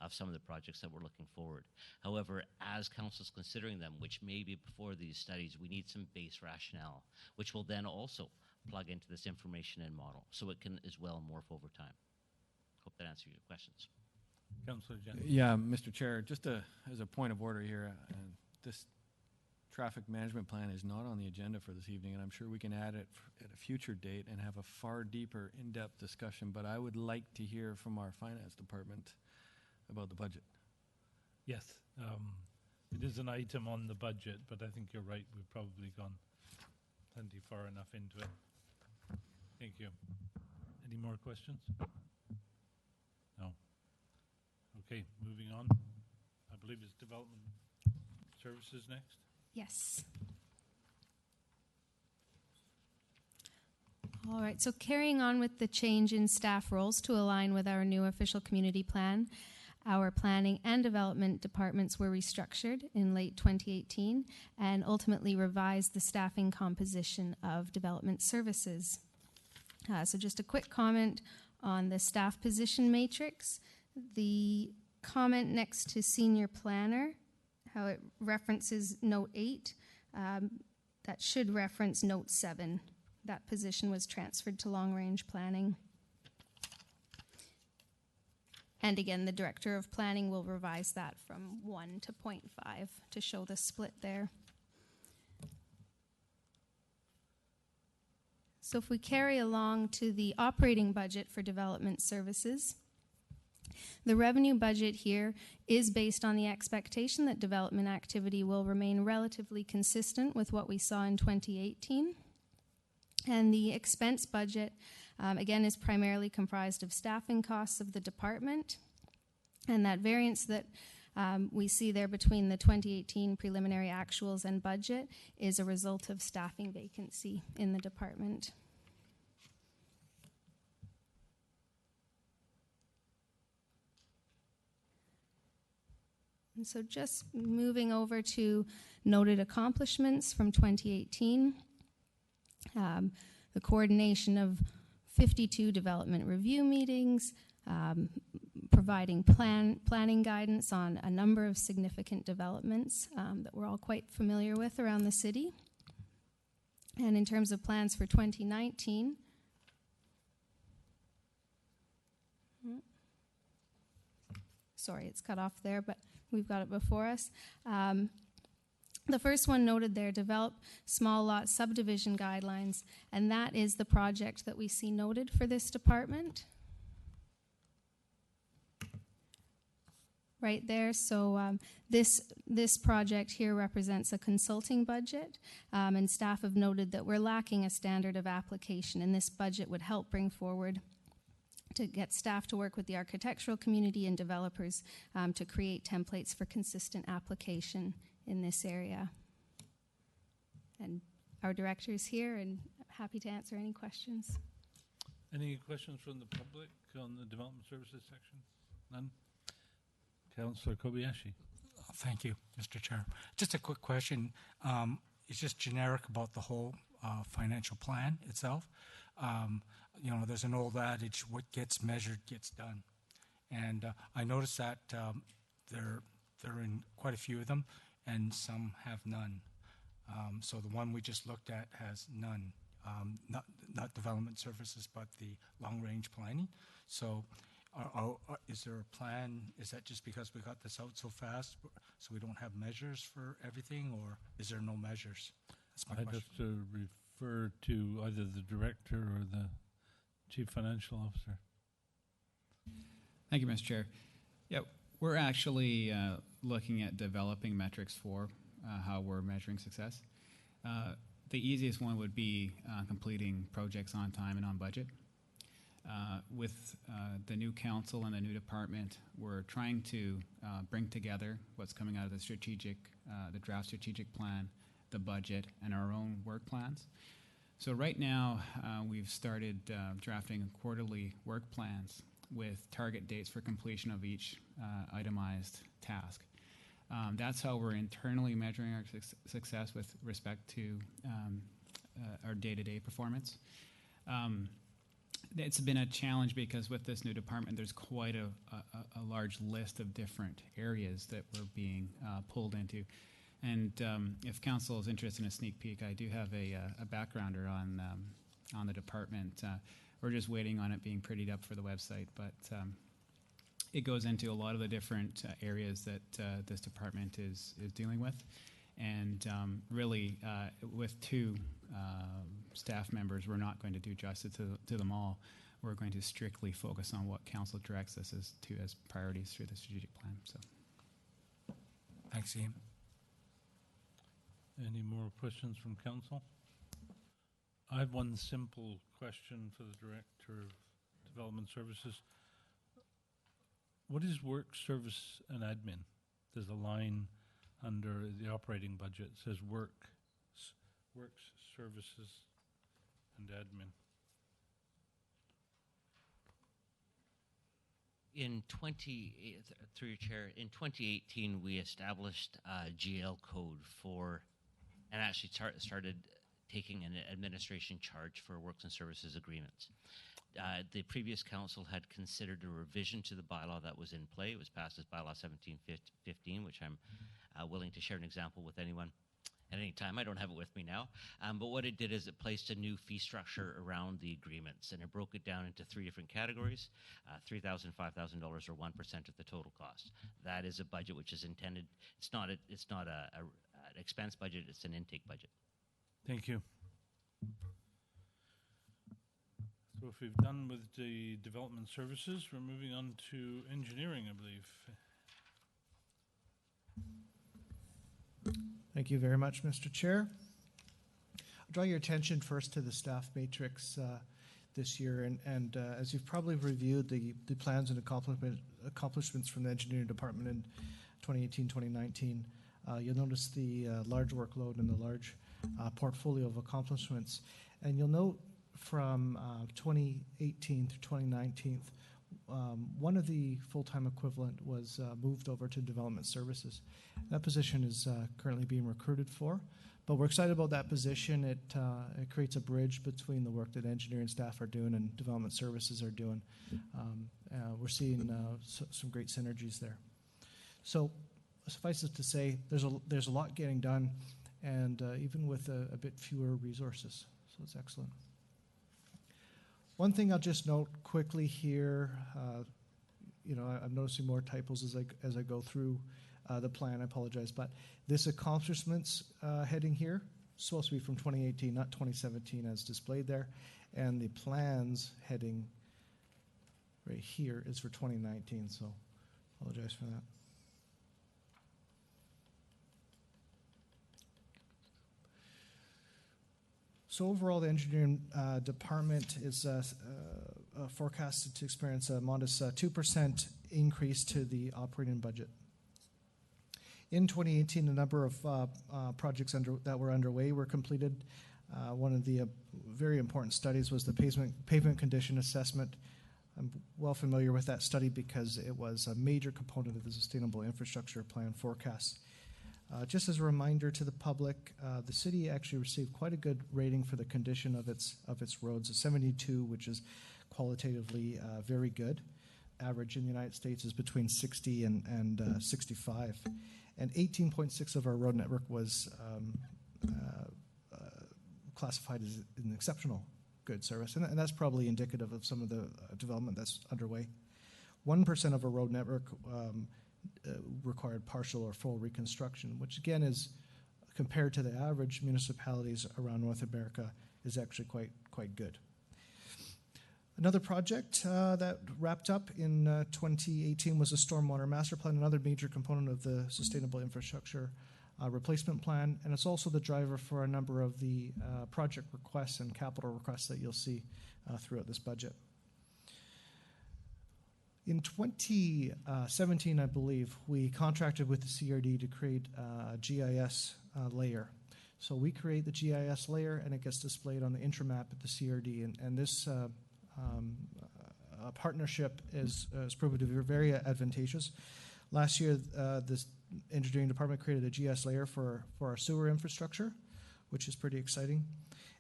of some of the projects that we're looking forward. However, as council's considering them, which may be before these studies, we need some base rationale, which will then also plug into this information and model, so it can as well morph over time. Hope that answers your questions. Councillor Jensen. Yeah, Mr. Chair, just as a point of order here, this traffic management plan is not on the agenda for this evening, and I'm sure we can add it at a future date and have a far deeper, in-depth discussion, but I would like to hear from our finance department about the budget. Yes, it is an item on the budget, but I think you're right. We've probably gone plenty far enough into it. Thank you. Any more questions? No. Okay, moving on. I believe it's development services next. Yes. All right, so carrying on with the change in staff roles to align with our new official community plan, our planning and development departments were restructured in late 2018 and ultimately revised the staffing composition of development services. So just a quick comment on the staff position matrix. The comment next to senior planner, how it references note 8, that should reference note 7. That position was transferred to long-range planning. And again, the director of planning will revise that from 1 to 0.5 to show the split there. So if we carry along to the operating budget for development services, the revenue budget here is based on the expectation that development activity will remain relatively consistent with what we saw in 2018. And the expense budget, again, is primarily comprised of staffing costs of the department. And that variance that we see there between the 2018 preliminary actuals and budget is a result of staffing vacancy in the department. And so just moving over to noted accomplishments from 2018. The coordination of 52 development review meetings, providing planning guidance on a number of significant developments that we're all quite familiar with around the city. And in terms of plans for 2019, sorry, it's cut off there, but we've got it before us. The first one noted there, develop small lot subdivision guidelines, and that is the project that we see noted for this department. Right there, so this project here represents a consulting budget, and staff have noted that we're lacking a standard of application, and this budget would help bring forward to get staff to work with the architectural community and developers to create templates for consistent application in this area. And our director is here and happy to answer any questions. Any questions from the public on the development services section? None? Councillor Kobayashi. Thank you, Mr. Chair. Just a quick question. It's just generic about the whole financial plan itself. You know, there's an old adage, what gets measured gets done. And I noticed that they're in quite a few of them, and some have none. So the one we just looked at has none, not development services, but the long-range planning. So is there a plan? Is that just because we got this out so fast, so we don't have measures for everything, or is there no measures? That's my question. I'd have to refer to either the director or the chief financial officer. Thank you, Mr. Chair. Yeah, we're actually looking at developing metrics for how we're measuring success. The easiest one would be completing projects on time and on budget. With the new council and the new department, we're trying to bring together what's coming out of the draft strategic plan, the budget, and our own work plans. So right now, we've started drafting quarterly work plans with target dates for completion of each itemized task. That's how we're internally measuring our success with respect to our day-to-day performance. It's been a challenge because with this new department, there's quite a large list of different areas that we're being pulled into. And if council is interested in a sneak peek, I do have a backgrounder on the department. We're just waiting on it being prettied up for the website, but it goes into a lot of the different areas that this department is dealing with. And really, with two staff members, we're not going to do justice to them all. We're going to strictly focus on what council directs us as priorities through the strategic plan. So, Thanks, Ian. Any more questions from council? I have one simple question for the Director of Development Services. What is work, service, and admin? There's a line under the operating budget that says works, services, and admin. Through your chair, in 2018, we established a GL code for, and actually started taking an administration charge for works and services agreements. The previous council had considered a revision to the bylaw that was in play. It was passed as bylaw 1715, which I'm willing to share an example with anyone at any time. I don't have it with me now. But what it did is it placed a new fee structure around the agreements, and it broke it down into three different categories, $3,000, $5,000, or 1% of the total cost. That is a budget which is intended, it's not an expense budget, it's an intake budget. Thank you. So if we've done with the development services, we're moving on to engineering, I believe. Thank you very much, Mr. Chair. I'll draw your attention first to the staff matrix this year, and as you've probably reviewed the plans and accomplishments from the engineering department in 2018-2019, you'll notice the large workload and the large portfolio of accomplishments. And you'll note from 2018 through 2019, one of the full-time equivalent was moved over to development services. That position is currently being recruited for, but we're excited about that position. It creates a bridge between the work that engineering staff are doing and development services are doing. We're seeing some great synergies there. So suffice it to say, there's a lot getting done, and even with a bit fewer resources, so it's excellent. One thing I'll just note quickly here, I'm noticing more typos as I go through the plan. I apologize, but this accomplishments heading here is supposed to be from 2018, not 2017, as displayed there, and the plans heading right here is for 2019. So, apologize for that. So overall, the engineering department is forecasted to experience a modest 2% increase to the operating budget. In 2018, a number of projects that were underway were completed. One of the very important studies was the pavement condition assessment. I'm well familiar with that study because it was a major component of the Sustainable Infrastructure Plan forecast. Just as a reminder to the public, the city actually received quite a good rating for the condition of its roads, a 72, which is qualitatively very good. Average in the United States is between 60 and 65. And 18.6 of our road network was classified as an exceptional good service, and that's probably indicative of some of the development that's underway. 1% of our road network required partial or full reconstruction, which again is, compared to the average municipalities around North America, is actually quite good. Another project that wrapped up in 2018 was the Stormwater Master Plan, another major component of the Sustainable Infrastructure replacement plan, and it's also the driver for a number of the project requests and capital requests that you'll see throughout this budget. In 2017, I believe, we contracted with the CRD to create a GIS layer. So we create the GIS layer, and it gets displayed on the intramap at the CRD. And this partnership is proven to be very advantageous. Last year, this engineering department created a GIS layer for our sewer infrastructure, which is pretty exciting.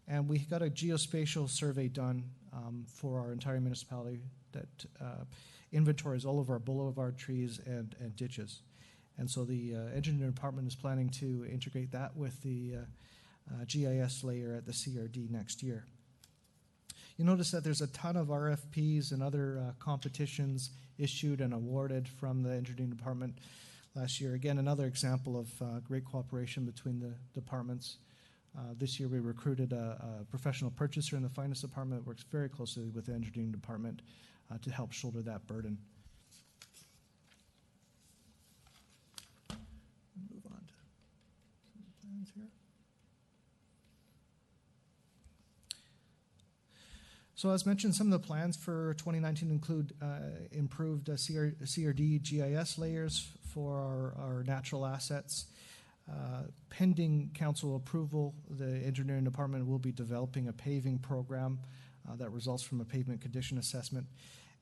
And we got a geospatial survey done for our entire municipality that inventories all of our boulevard trees and ditches. And so the engineering department is planning to integrate that with the GIS layer at the CRD next year. You notice that there's a ton of RFPs and other competitions issued and awarded from the engineering department last year. Again, another example of great cooperation between the departments. This year we recruited a professional purchaser in the finance department that works very closely with the engineering department to help shoulder that burden. Move on to some plans here. So as mentioned, some of the plans for 2019 include improved CRD GIS layers for our natural assets. Pending council approval, the engineering department will be developing a paving program that results from a pavement condition assessment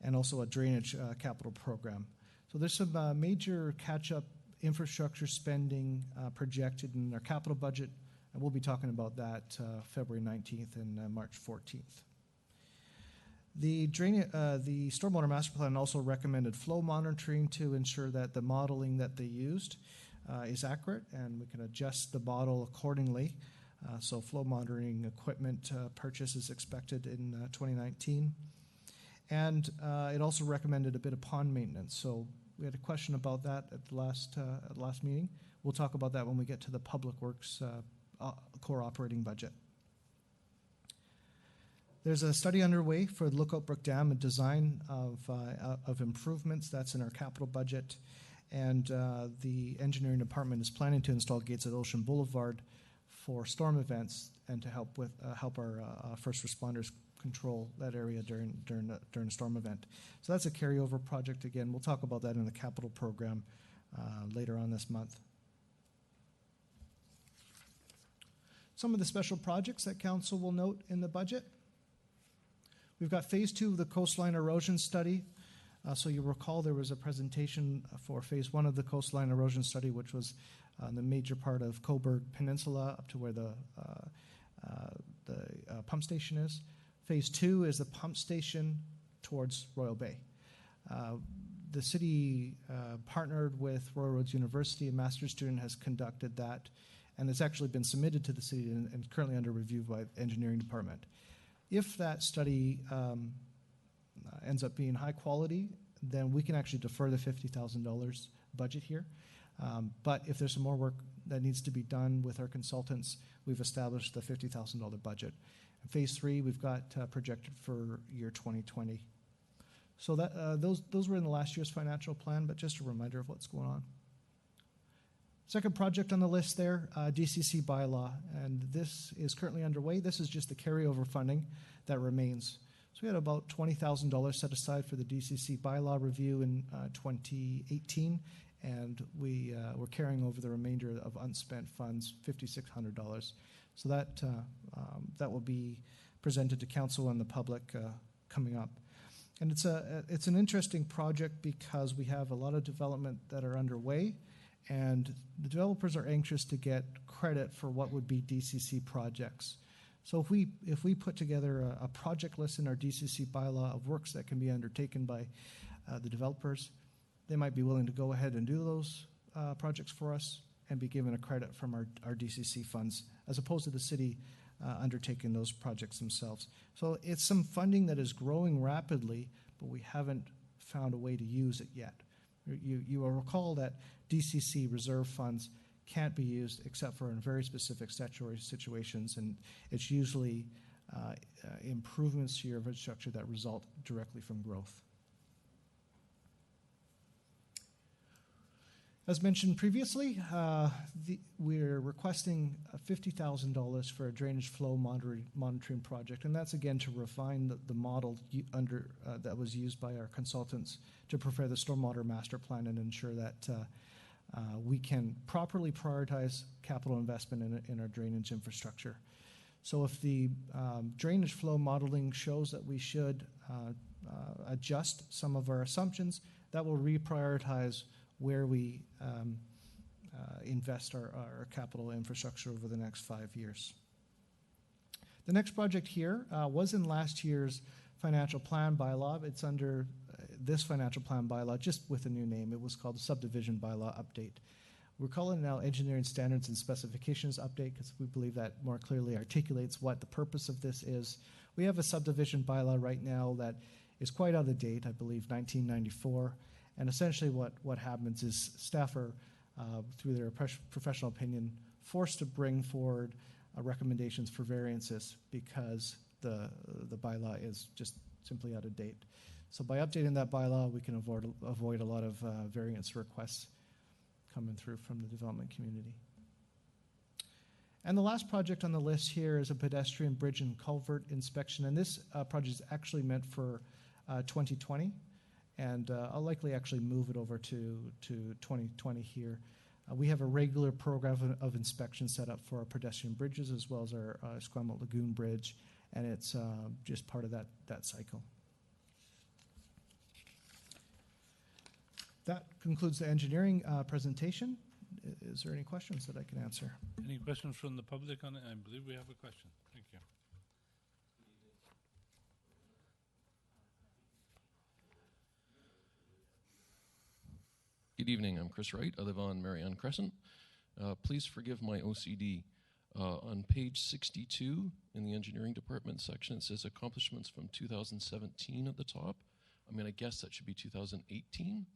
and also a drainage capital program. So there's some major catch-up infrastructure spending projected in our capital budget, and we'll be talking about that February 19th and March 14th. The Stormwater Master Plan also recommended flow monitoring to ensure that the modeling that they used is accurate, and we can adjust the model accordingly. So flow monitoring equipment purchase is expected in 2019. And it also recommended a bit of pond maintenance. So we had a question about that at the last meeting. We'll talk about that when we get to the Public Works core operating budget. There's a study underway for the Lookout Brook Dam and design of improvements. That's in our capital budget. And the engineering department is planning to install gates at Ocean Boulevard for storm events and to help our first responders control that area during a storm event. So that's a carryover project. Again, we'll talk about that in the capital program later on this month. Some of the special projects that council will note in the budget. We've got phase 2 of the coastline erosion study. So you'll recall there was a presentation for phase 1 of the coastline erosion study, which was the major part of Cobourg Peninsula up to where the pump station is. Phase 2 is the pump station towards Royal Bay. The city partnered with Royal Roads University. A master's student has conducted that, and it's actually been submitted to the city and currently under review by the engineering department. If that study ends up being high quality, then we can actually defer the $50,000 budget here. But if there's some more work that needs to be done with our consultants, we've established the $50,000 budget. And phase 3, we've got projected for year 2020. So that those were in the last year's financial plan, but just a reminder of what's going on. Second project on the list there, DCC bylaw, and this is currently underway. This is just the carryover funding that remains. So we had about $20,000 set aside for the DCC bylaw review in 2018, and we're carrying over the remainder of unspent funds, $5,600. So that will be presented to council and the public coming up. And it's an interesting project because we have a lot of development that are underway, and the developers are anxious to get credit for what would be DCC projects. So if we put together a project list in our DCC bylaw of works that can be undertaken by the developers, they might be willing to go ahead and do those projects for us and be given a credit from our DCC funds, as opposed to the city undertaking those projects themselves. So it's some funding that is growing rapidly, but we haven't found a way to use it yet. You will recall that DCC reserve funds can't be used except for in very specific statutory situations, and it's usually improvements to your infrastructure that result directly from growth. As mentioned previously, we're requesting $50,000 for a drainage flow monitoring project, and that's again to refine the model that was used by our consultants to prepare the stormwater master plan and ensure that we can properly prioritize capital investment in our drainage infrastructure. So if the drainage flow modeling shows that we should adjust some of our assumptions, that will reprioritize where we invest our capital infrastructure over the next 5 years. The next project here was in last year's financial plan bylaw. It's under this financial plan bylaw, just with a new name. It was called the subdivision bylaw update. We're calling it now engineering standards and specifications update because we believe that more clearly articulates what the purpose of this is. We have a subdivision bylaw right now that is quite out of date, I believe 1994. And essentially what happens is staff are, through their professional opinion, forced to bring forward recommendations for variances because the bylaw is just simply out of date. So by updating that bylaw, we can avoid a lot of variance requests coming through from the development community. And the last project on the list here is a pedestrian bridge and culvert inspection. And this project is actually meant for 2020. And I'll likely actually move it over to 2020 here. We have a regular program of inspection set up for our pedestrian bridges as well as our Esquimalt Lagoon Bridge, and it's just part of that cycle. That concludes the engineering presentation. Is there any questions that I can answer? Any questions from the public on it? I believe we have a question. Thank you. Good evening, I'm Chris Wright. I live on Marianne Crescent. Please forgive my OCD. On page 62 in the engineering department section, it says accomplishments from 2017 at the top. I'm going to guess that should be 2018.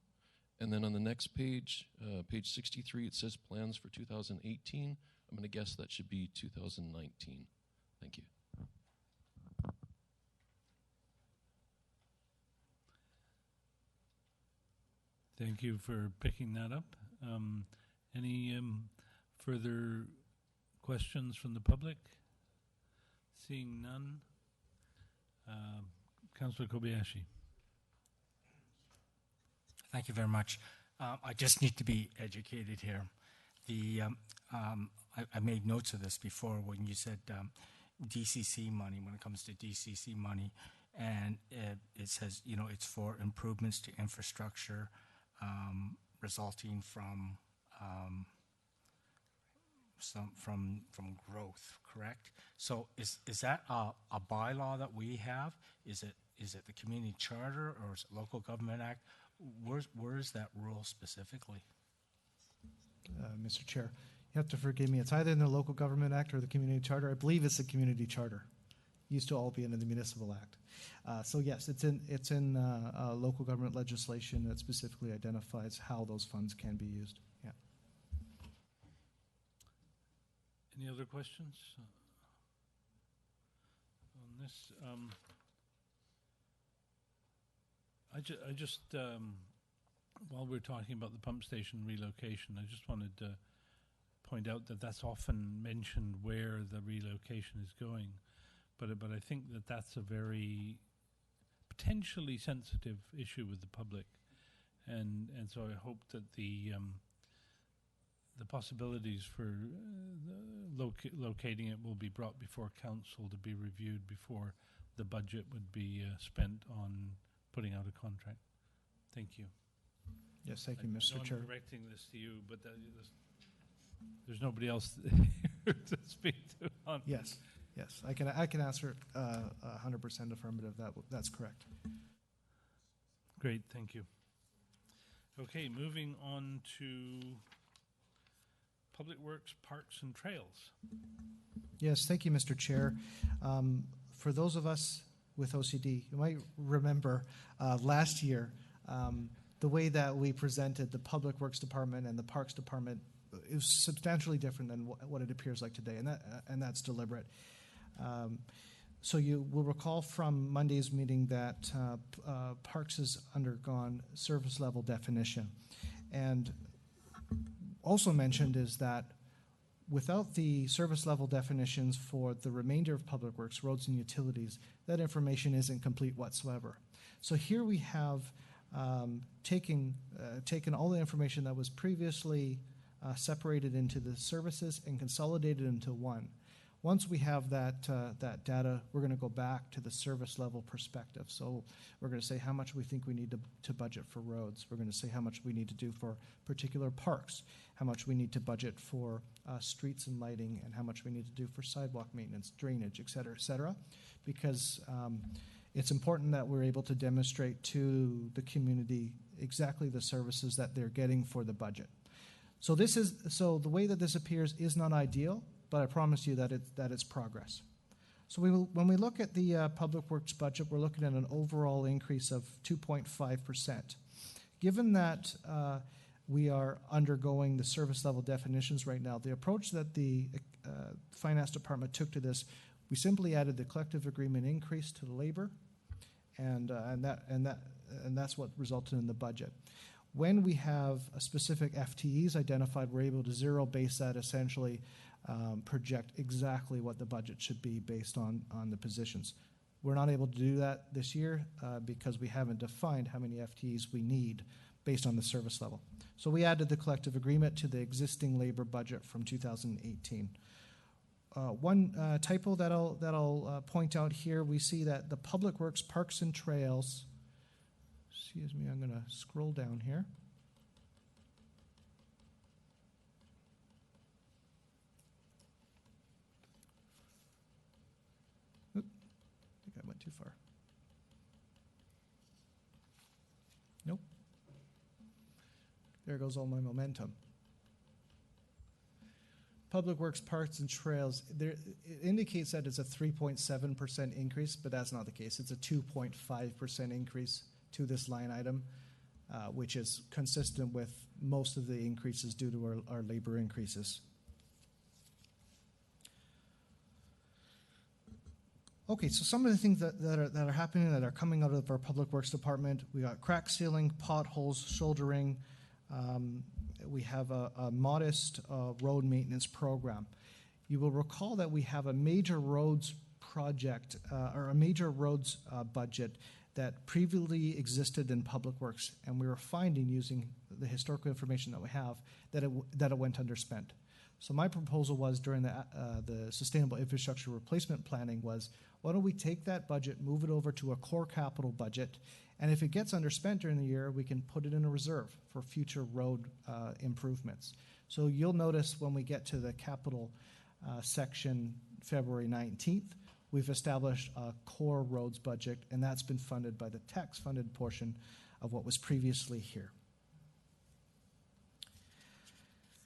And then on the next page, page 63, it says plans for 2018. I'm going to guess that should be 2019. Thank you. Thank you for picking that up. Any further questions from the public? Seeing none. Councillor Kobayashi. Thank you very much. I just need to be educated here. I made notes of this before when you said DCC money, when it comes to DCC money, and it says, it's for improvements to infrastructure resulting from growth, correct? So is that a bylaw that we have? Is it the community charter or is it local government act? Where is that rule specifically? Mr. Chair, you have to forgive me. It's either in the local government act or the community charter. I believe it's the community charter. Used to all be in the municipal act. So yes, it's in local government legislation that specifically identifies how those funds can be used. Yeah. Any other questions on this? I just while we're talking about the pump station relocation, I just wanted to point out that that's often mentioned where the relocation is going, but I think that's a very potentially sensitive issue with the public, and so I hope that the possibilities for locating it will be brought before council to be reviewed before the budget would be spent on putting out a contract. Thank you. Yes, thank you, Mr. Chair. I'm directing this to you, but there's nobody else here to speak to on. Yes, I can answer 100% affirmative. That's correct. Great, thank you. Okay, moving on to Public Works, Parks and Trails. Yes, thank you, Mr. Chair. For those of us with OCD, you might remember last year the way that we presented the Public Works Department and the Parks Department is substantially different than what it appears like today, and that's deliberate. So you will recall from Monday's meeting that Parks has undergone service level definition, and also mentioned is that without the service level definitions for the remainder of public works, roads and utilities, that information isn't complete whatsoever. So here we have taken all the information that was previously separated into the services and consolidated into one. Once we have that data, we're going to go back to the service level perspective. So we're going to say how much we think we need to budget for roads. We're going to say how much we need to do for particular parks, how much we need to budget for streets and lighting, and how much we need to do for sidewalk maintenance, drainage, et cetera, because it's important that we're able to demonstrate to the community exactly the services that they're getting for the budget. So the way that this appears is not ideal, but I promise you that it's progress. So when we look at the public works budget, we're looking at an overall increase of 2.5%. Given that we are undergoing the service level definitions right now, the approach that the finance department took to this, we simply added the collective agreement increase to the labor, and that's what resulted in the budget. When we have a specific FTEs identified, we're able to zero base that, essentially project exactly what the budget should be based on the positions. We're not able to do that this year because we haven't defined how many FTEs we need based on the service level. So we added the collective agreement to the existing labor budget from 2018. One typo that I'll point out here, we see that the Public Works, Parks and Trails, excuse me, I'm going to scroll down here. Oop, I think I went too far. Nope. There goes all my momentum. Public Works, Parks and Trails, it indicates that it's a 3.7% increase, but that's not the case. It's a 2.5% increase to this line item, which is consistent with most of the increases due to our labor increases. Okay, so some of the things that are happening, that are coming out of our Public Works Department, we got crack sealing, potholes, shouldering. We have a modest road maintenance program. You will recall that we have a major roads project or a major roads budget that previously existed in Public Works, and we were finding, using the historical information that we have, that it went underspent. So my proposal was, during the Sustainable Infrastructure Replacement Planning, was why don't we take that budget, move it over to a core capital budget, and if it gets underspent during the year, we can put it in a reserve for future road improvements. So you'll notice when we get to the capital section February 19th, we've established a core roads budget, and that's been funded by the tax-funded portion of what was previously here.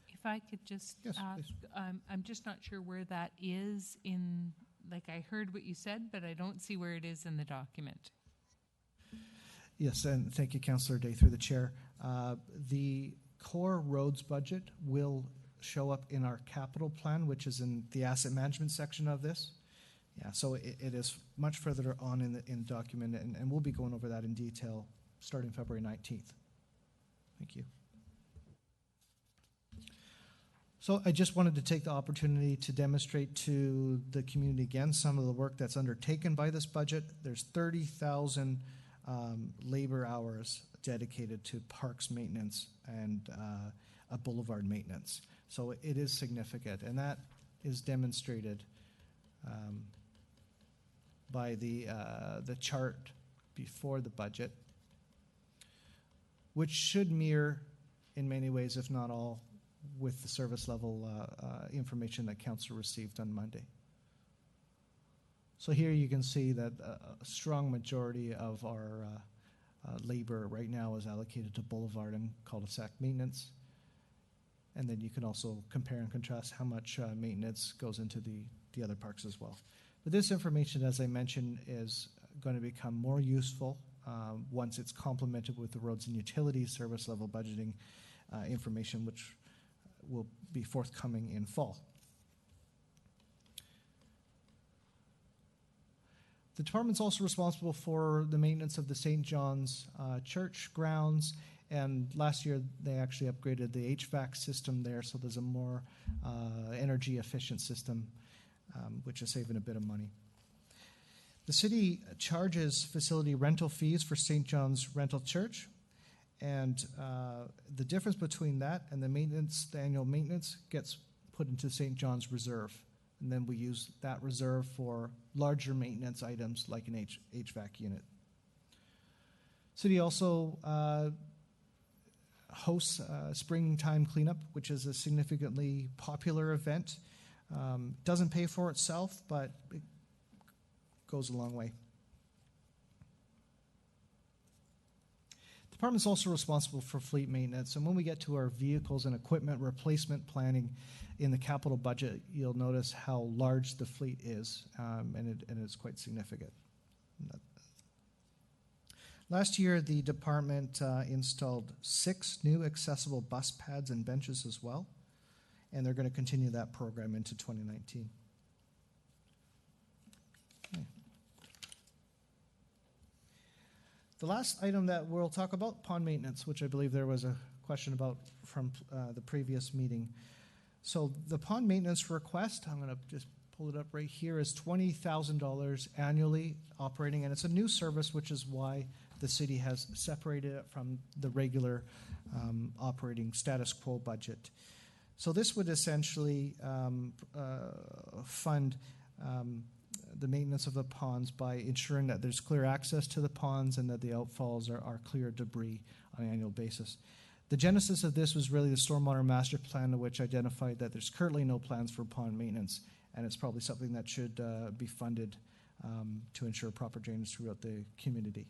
If I could just Yes, ask, I'm just not sure where that is in, like, I heard what you said, but I don't see where it is in the document. Yes, and thank you, Councillor Day, through the chair. The core roads budget will show up in our capital plan, which is in the asset management section of this. Yeah, so it is much further on in the document, and we'll be going over that in detail starting February 19th. Thank you. So I just wanted to take the opportunity to demonstrate to the community again some of the work that's undertaken by this budget. There's 30,000 labor hours dedicated to parks maintenance and a boulevard maintenance. So it is significant, and that is demonstrated by the chart before the budget, which should mirror in many ways, if not all, with the service level information that Council received on Monday. So here you can see that a strong majority of our labor right now is allocated to boulevard and cul-de-sac maintenance. And then you can also compare and contrast how much maintenance goes into the other parks as well. But this information, as I mentioned, is going to become more useful once it's complemented with the roads and utilities service level budgeting information, which will be forthcoming in fall. The department's also responsible for the maintenance of the St. John's Church grounds And last year, they actually upgraded the HVAC system there, so there's a more energy efficient system, which is saving a bit of money. The city charges facility rental fees for St. John's Rental Church, and the difference between that and the maintenance, the annual maintenance, gets put into St. John's Reserve. And then we use that reserve for larger maintenance items like an HVAC unit. City also hosts Springtime Cleanup, which is a significantly popular event. Doesn't pay for itself, but it goes a long way. The department's also responsible for fleet maintenance, and when we get to our vehicles and equipment replacement planning in the capital budget, you'll notice how large the fleet is, and it's quite significant. Last year, the department installed 6 new accessible bus pads and benches as well, and they're going to continue that program into 2019. Okay. The last item that we'll talk about, pond maintenance, which I believe there was a question about from the previous meeting. So the pond maintenance request, I'm going to just pull it up right here, is $20,000 annually operating, and it's a new service, which is why the city has separated it from the regular operating status quo budget. So this would essentially fund the maintenance of the ponds by ensuring that there's clear access to the ponds and that the outfalls are clear of debris on an annual basis. The genesis of this was really the Stormwater Master Plan, which identified that there's currently no plans for pond maintenance, and it's probably something that should be funded to ensure proper drainage throughout the community.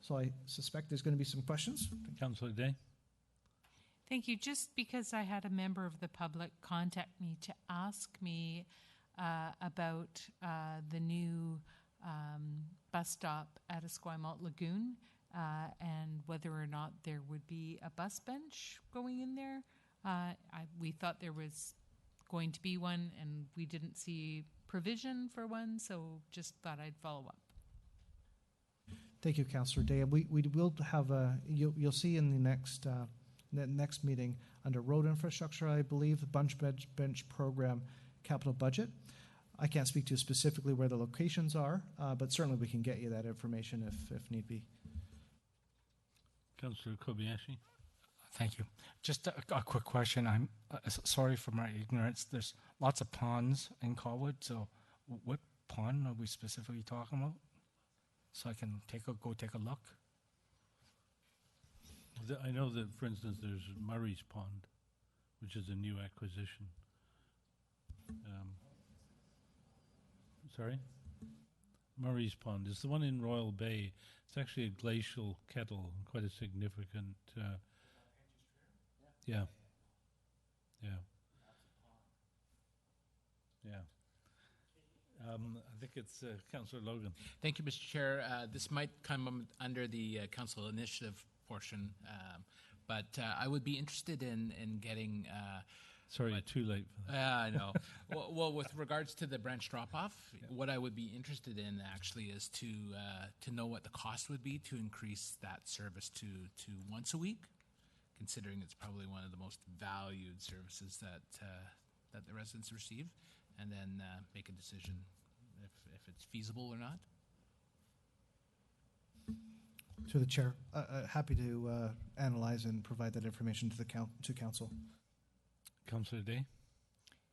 So I suspect there's going to be some questions. Councillor Day. Thank you. Just because I had a member of the public contact me to ask me about the new bus stop at Esquimalt Lagoon and whether or not there would be a bus bench going in there. We thought there was going to be one, and we didn't see provision for one, so just thought I'd follow up. Thank you, Councillor Day. We will have you'll see in the next meeting under road infrastructure, I believe, the bunch bench program capital budget. I can't speak to specifically where the locations are, but certainly we can get you that information if need be. Councillor Kobayashi. Thank you. Just a quick question. I'm sorry for my ignorance. There's lots of ponds in Colwood, so what pond are we specifically talking about? So I can go take a look. I know that, for instance, there's Murray's Pond, which is a new acquisition. Sorry? Murray's Pond is the one in Royal Bay. It's actually a glacial kettle, quite a significant. Yeah. I think it's Councillor Logan. Thank you, Mr. Chair. This might come under the council initiative portion, but I would be interested in getting. Sorry, too late for that. I know. well, with regards to the branch drop-off, what I would be interested in actually is to know what the cost would be to increase that service to once a week, considering it's probably one of the most valued services that the residents receive, and then make a decision if it's feasible or not. Through the chair, happy to analyze and provide that information to council. Councillor Day.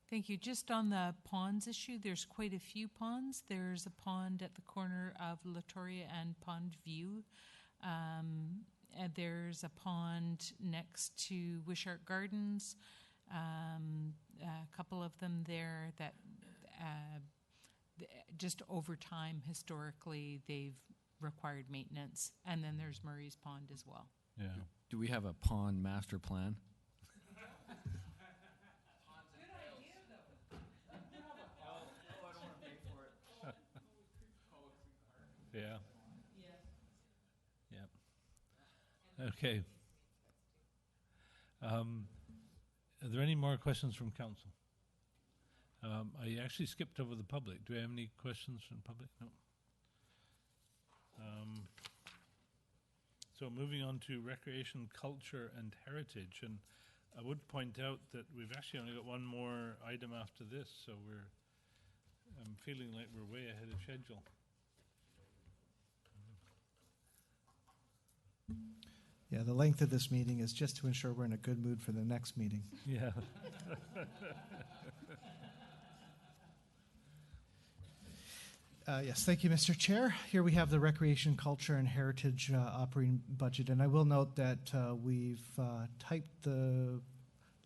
Thank you. Just on the ponds issue, there's quite a few ponds. There's a pond at the corner of Latoria and Pond View. And there's a pond next to Wishart Gardens. A couple of them there that just over time, historically, they've required maintenance. And then there's Murray's Pond as well. Yeah. Do we have a pond master plan? Yeah. Okay. Are there any more questions from council? I actually skipped over the public. Do we have any questions from the public? No. So moving on to recreation, culture, and heritage, and I would point out that we've actually only got one more item after this, so I'm feeling like we're way ahead of schedule. Yeah, the length of this meeting is just to ensure we're in a good mood for the next meeting. Yeah. Yes, thank you, Mr. Chair. Here we have the Recreation, Culture, and Heritage operating budget, and I will note that we've typed the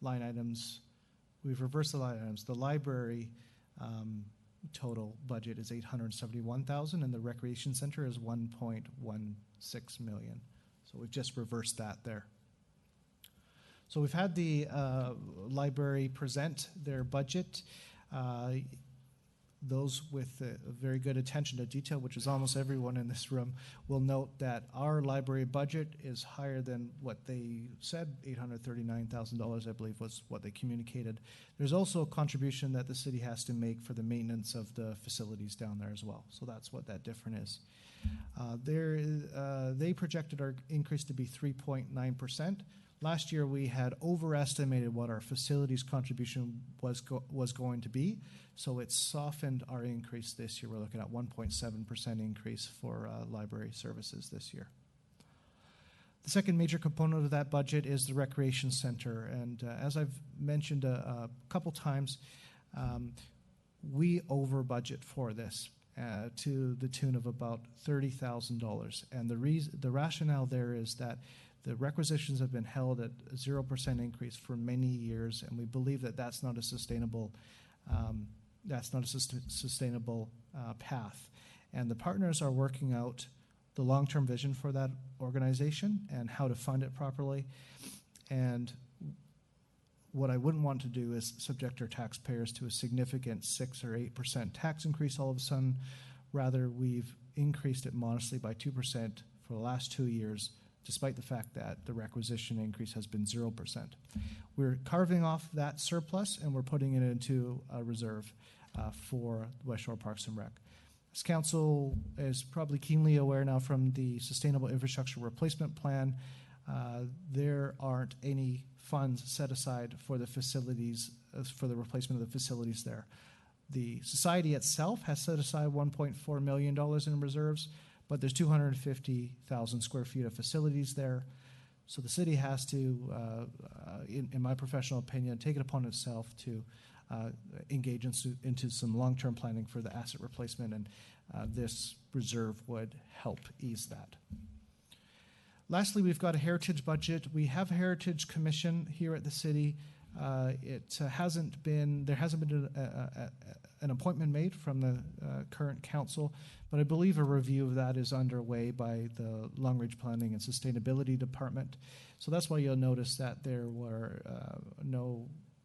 line items. We've reversed the line items. The library total budget is $871,000, and the Recreation Center is $1.16 million. So we've just reversed that there. So we've had the library present their budget. Those with a very good attention to detail, which is almost everyone in this room, will note that our library budget is higher than what they said. $839,000, I believe, was what they communicated. There's also a contribution that the city has to make for the maintenance of the facilities down there as well. So that's what that difference is. They projected our increase to be 3.9%. Last year, we had overestimated what our facilities contribution was going to be, so it softened our increase this year. We're looking at 1.7% increase for library services this year. The second major component of that budget is the recreation center, and as I've mentioned a couple times, we over budget for this to the tune of about $30,000, and the rationale there is that the requisitions have been held at a 0% increase for many years, and we believe that that's not a sustainable path. And the partners are working out the long-term vision for that organization and how to fund it properly. And what I wouldn't want to do is subject our taxpayers to a significant 6 or 8% tax increase all of a sudden. Rather, we've increased it modestly by 2% for the last 2 years, despite the fact that the requisition increase has been 0%. We're carving off that surplus and we're putting it into a reserve for West Shore Parks and Rec. As Council is probably keenly aware now from the Sustainable Infrastructure Replacement Plan, there aren't any funds set aside for the facilities, for the replacement of the facilities there. The Society itself has set aside $1.4 million in reserves, but there's 250,000 square feet of facilities there. So the city has to, in my professional opinion, take it upon itself to engage into some long-term planning for the asset replacement, and this reserve would help ease that. Lastly, we've got a heritage budget. We have a heritage commission here at the city. There hasn't been an appointment made from the current council, but I believe a review of that is underway by the Long Range Planning and Sustainability Department. So that's why you'll notice that there were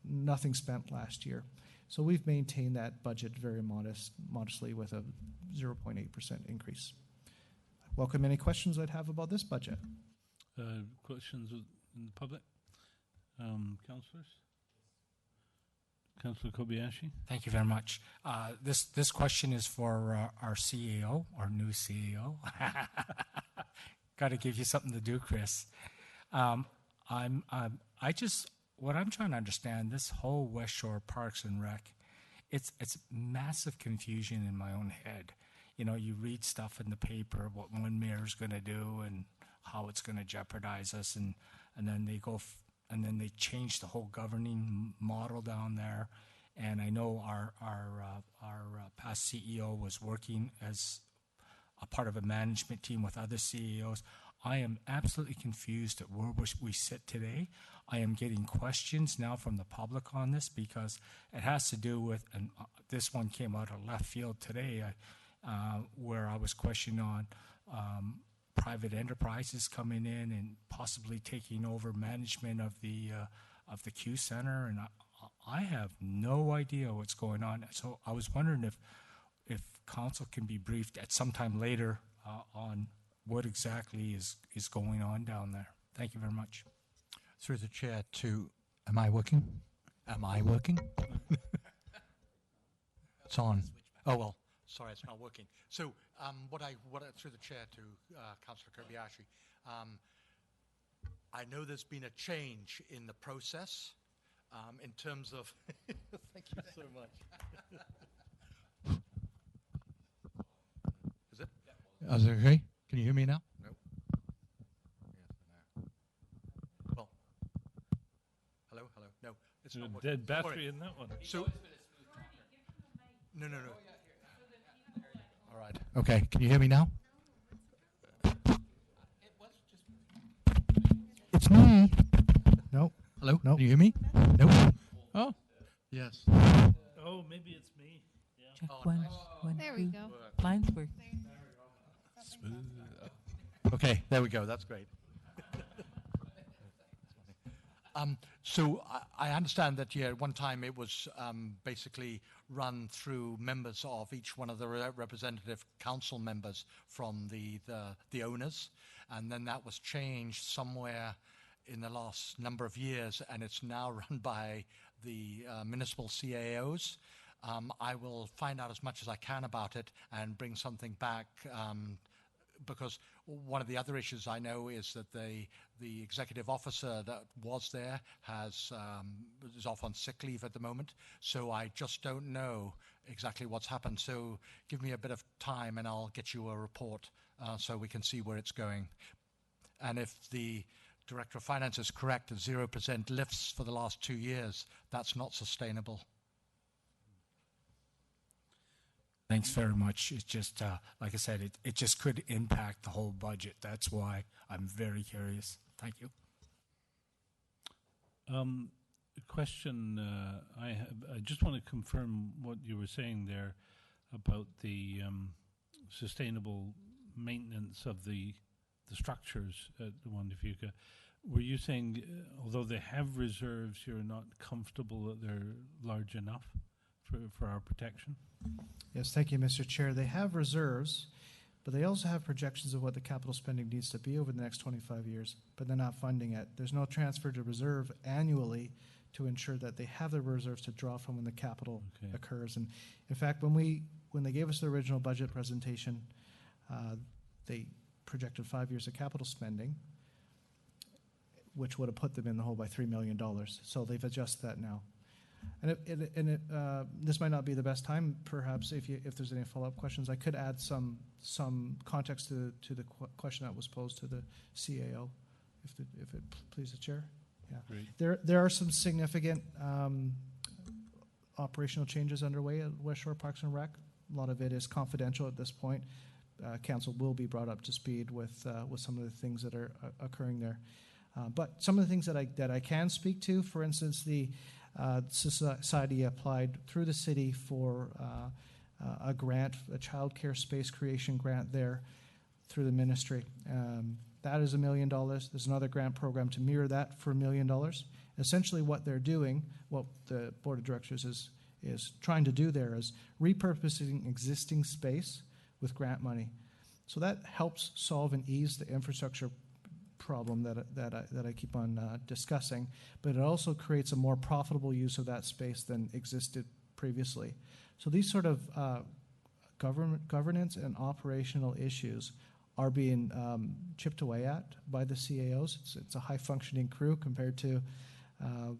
nothing spent last year. So we've maintained that budget very modestly with a 0.8% increase. Welcome any questions I'd have about this budget. Questions in the public? Councillors? Councillor Kobayashi? Thank you very much. This question is for our CEO, our new CEO. Got to give you something to do, Chris. What I'm trying to understand, this whole West Shore Parks and Rec, it's massive confusion in my own head. You know, you read stuff in the paper, what one mayor's going to do and how it's going to jeopardize us, and then they go and then they change the whole governing model down there. And I know our past CEO was working as a part of a management team with other CEOs. I am absolutely confused at where we sit today. I am getting questions now from the public on this because it has to do with, and this one came out of left field today, where I was questioning on private enterprises coming in and possibly taking over management of the Q Center, and I have no idea what's going on. So I was wondering if council can be briefed at some time later on what exactly is going on down there. Thank you very much. Through the chair to, am I working? Am I working? It's on. Oh, well, Sorry, it's not working. So through the chair to Councillor Kobayashi, I know there's been a change in the process in terms of. Thank you so much. Is it? Is it okay? Can you hear me now? No. Well, hello. No, it's not working. Dead battery in that one. So. No. All right. Okay. Can you hear me now? It's me. No. Hello. No. Can you hear me? No. Oh. Yes. Oh, maybe it's me. Yeah. Check one. There we go. Lines work. Smooth. Okay. There we go. That's great. So I understand that at one time it was basically run through members of each one of the representative council members from the owners, and then that was changed somewhere in the last number of years, and it's now run by the municipal CAOs. I will find out as much as I can about it and bring something back. Because one of the other issues I know is that the executive officer that was there is off on sick leave at the moment, so I just don't know exactly what's happened. So give me a bit of time and I'll get you a report so we can see where it's going. And if the Director of Finance is correct, 0% lifts for the last 2 years, that's not sustainable. Thanks very much. It's just, like I said, it just could impact the whole budget. That's why I'm very curious. Thank you. A question I have. I just want to confirm what you were saying there about the sustainable maintenance of the structures at the One Fuca. Were you saying, although they have reserves, you're not comfortable that they're large enough for our protection? Yes, thank you, Mr. Chair. They have reserves, but they also have projections of what the capital spending needs to be over the next 25 years, but they're not funding it. There's no transfer to reserve annually to ensure that they have the reserves to draw from when the capital occurs. And in fact, when they gave us the original budget presentation, they projected 5 years of capital spending, which would have put them in the hole by $3 million. So they've adjusted that now. And this might not be the best time. Perhaps if there's any follow-up questions, I could add some context to the question that was posed to the CAO, if it pleases the chair. Yeah, great. There are some significant operational changes underway at West Shore Parks and Rec. A lot of it is confidential at this point. Council will be brought up to speed with some of the things that are occurring there. But some of the things that I can speak to, for instance, the society applied through the city for a grant, a child care space creation grant there through the ministry. That is $1 million. There's another grant program to mirror that for $1 million. Essentially what they're doing, what the board of directors is trying to do there is repurposing existing space with grant money. So that helps solve and ease the infrastructure problem that I keep on discussing, but it also creates a more profitable use of that space than existed previously. So these sort of governance and operational issues are being chipped away at by the CAOs. It's a high-functioning crew compared to, I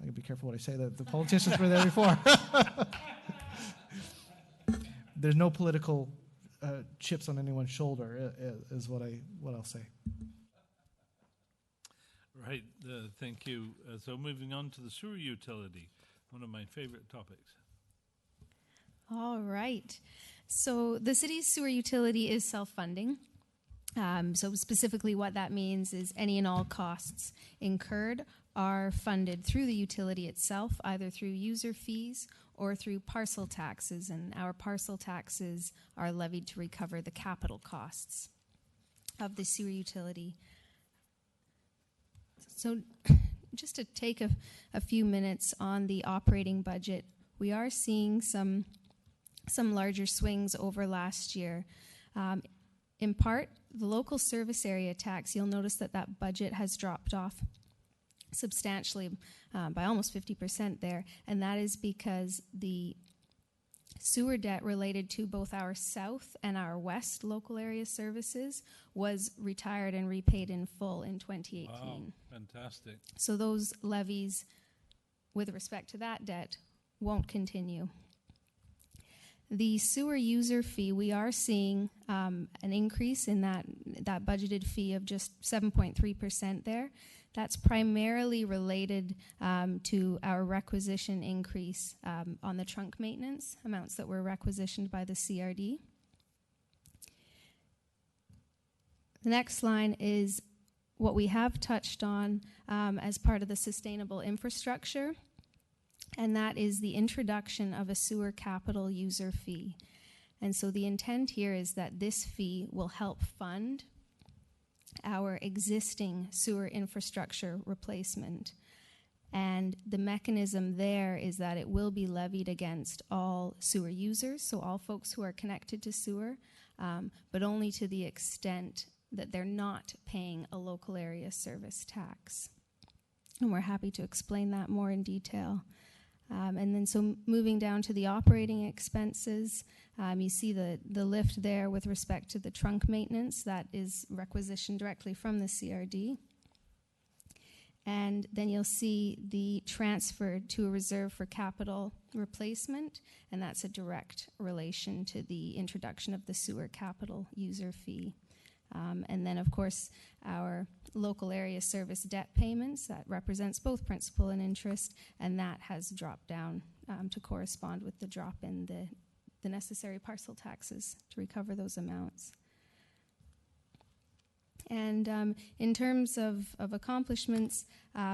gotta be careful what I say, the politicians were there before. There's no political chips on anyone's shoulder, is what I'll say. Right, thank you. So moving on to the sewer utility, one of my favorite topics. All right. So the city's sewer utility is self-funding. So specifically what that means is any and all costs incurred are funded through the utility itself, either through user fees or through parcel taxes, and our parcel taxes are levied to recover the capital costs of the sewer utility. So just to take a few minutes on the operating budget, we are seeing some larger swings over last year. In part, the local service area tax, you'll notice that budget has dropped off substantially by almost 50% there, and that is because the Sewer debt related to both our south and our west local area services was retired and repaid in full in 2018. Wow, fantastic. So those levies with respect to that debt won't continue. The sewer user fee, we are seeing an increase in that budgeted fee of just 7.3% there. That's primarily related to our requisition increase on the trunk maintenance, amounts that were requisitioned by the CRD. The next line is what we have touched on as part of the sustainable infrastructure, and that is the introduction of a sewer capital user fee. And so the intent here is that this fee will help fund our existing sewer infrastructure replacement. And the mechanism there is that it will be levied against all sewer users, so all folks who are connected to sewer, but only to the extent that they're not paying a local area service tax. And we're happy to explain that more in detail. And then so moving down to the operating expenses, you see the lift there with respect to the trunk maintenance that is requisitioned directly from the CRD. And then you'll see the transfer to a reserve for capital replacement, and that's a direct relation to the introduction of the sewer capital user fee. And then, of course, our local area service debt payments, that represents both principal and interest, and that has dropped down to correspond with the drop in the necessary parcel taxes to recover those amounts. And in terms of accomplishments,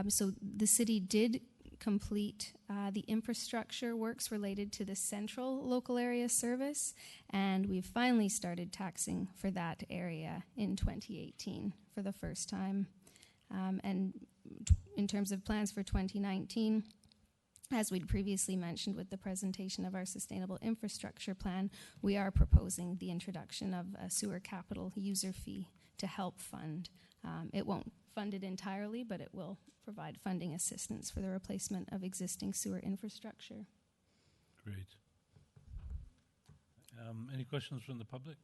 so the city did complete the infrastructure works related to the central local area service, and we've finally started taxing for that area in 2018 for the first time. And in terms of plans for 2019, as we'd previously mentioned with the presentation of our sustainable infrastructure plan, we are proposing the introduction of a sewer capital user fee to help fund. It won't fund it entirely, but it will provide funding assistance for the replacement of existing sewer infrastructure. Great. Any questions from the public?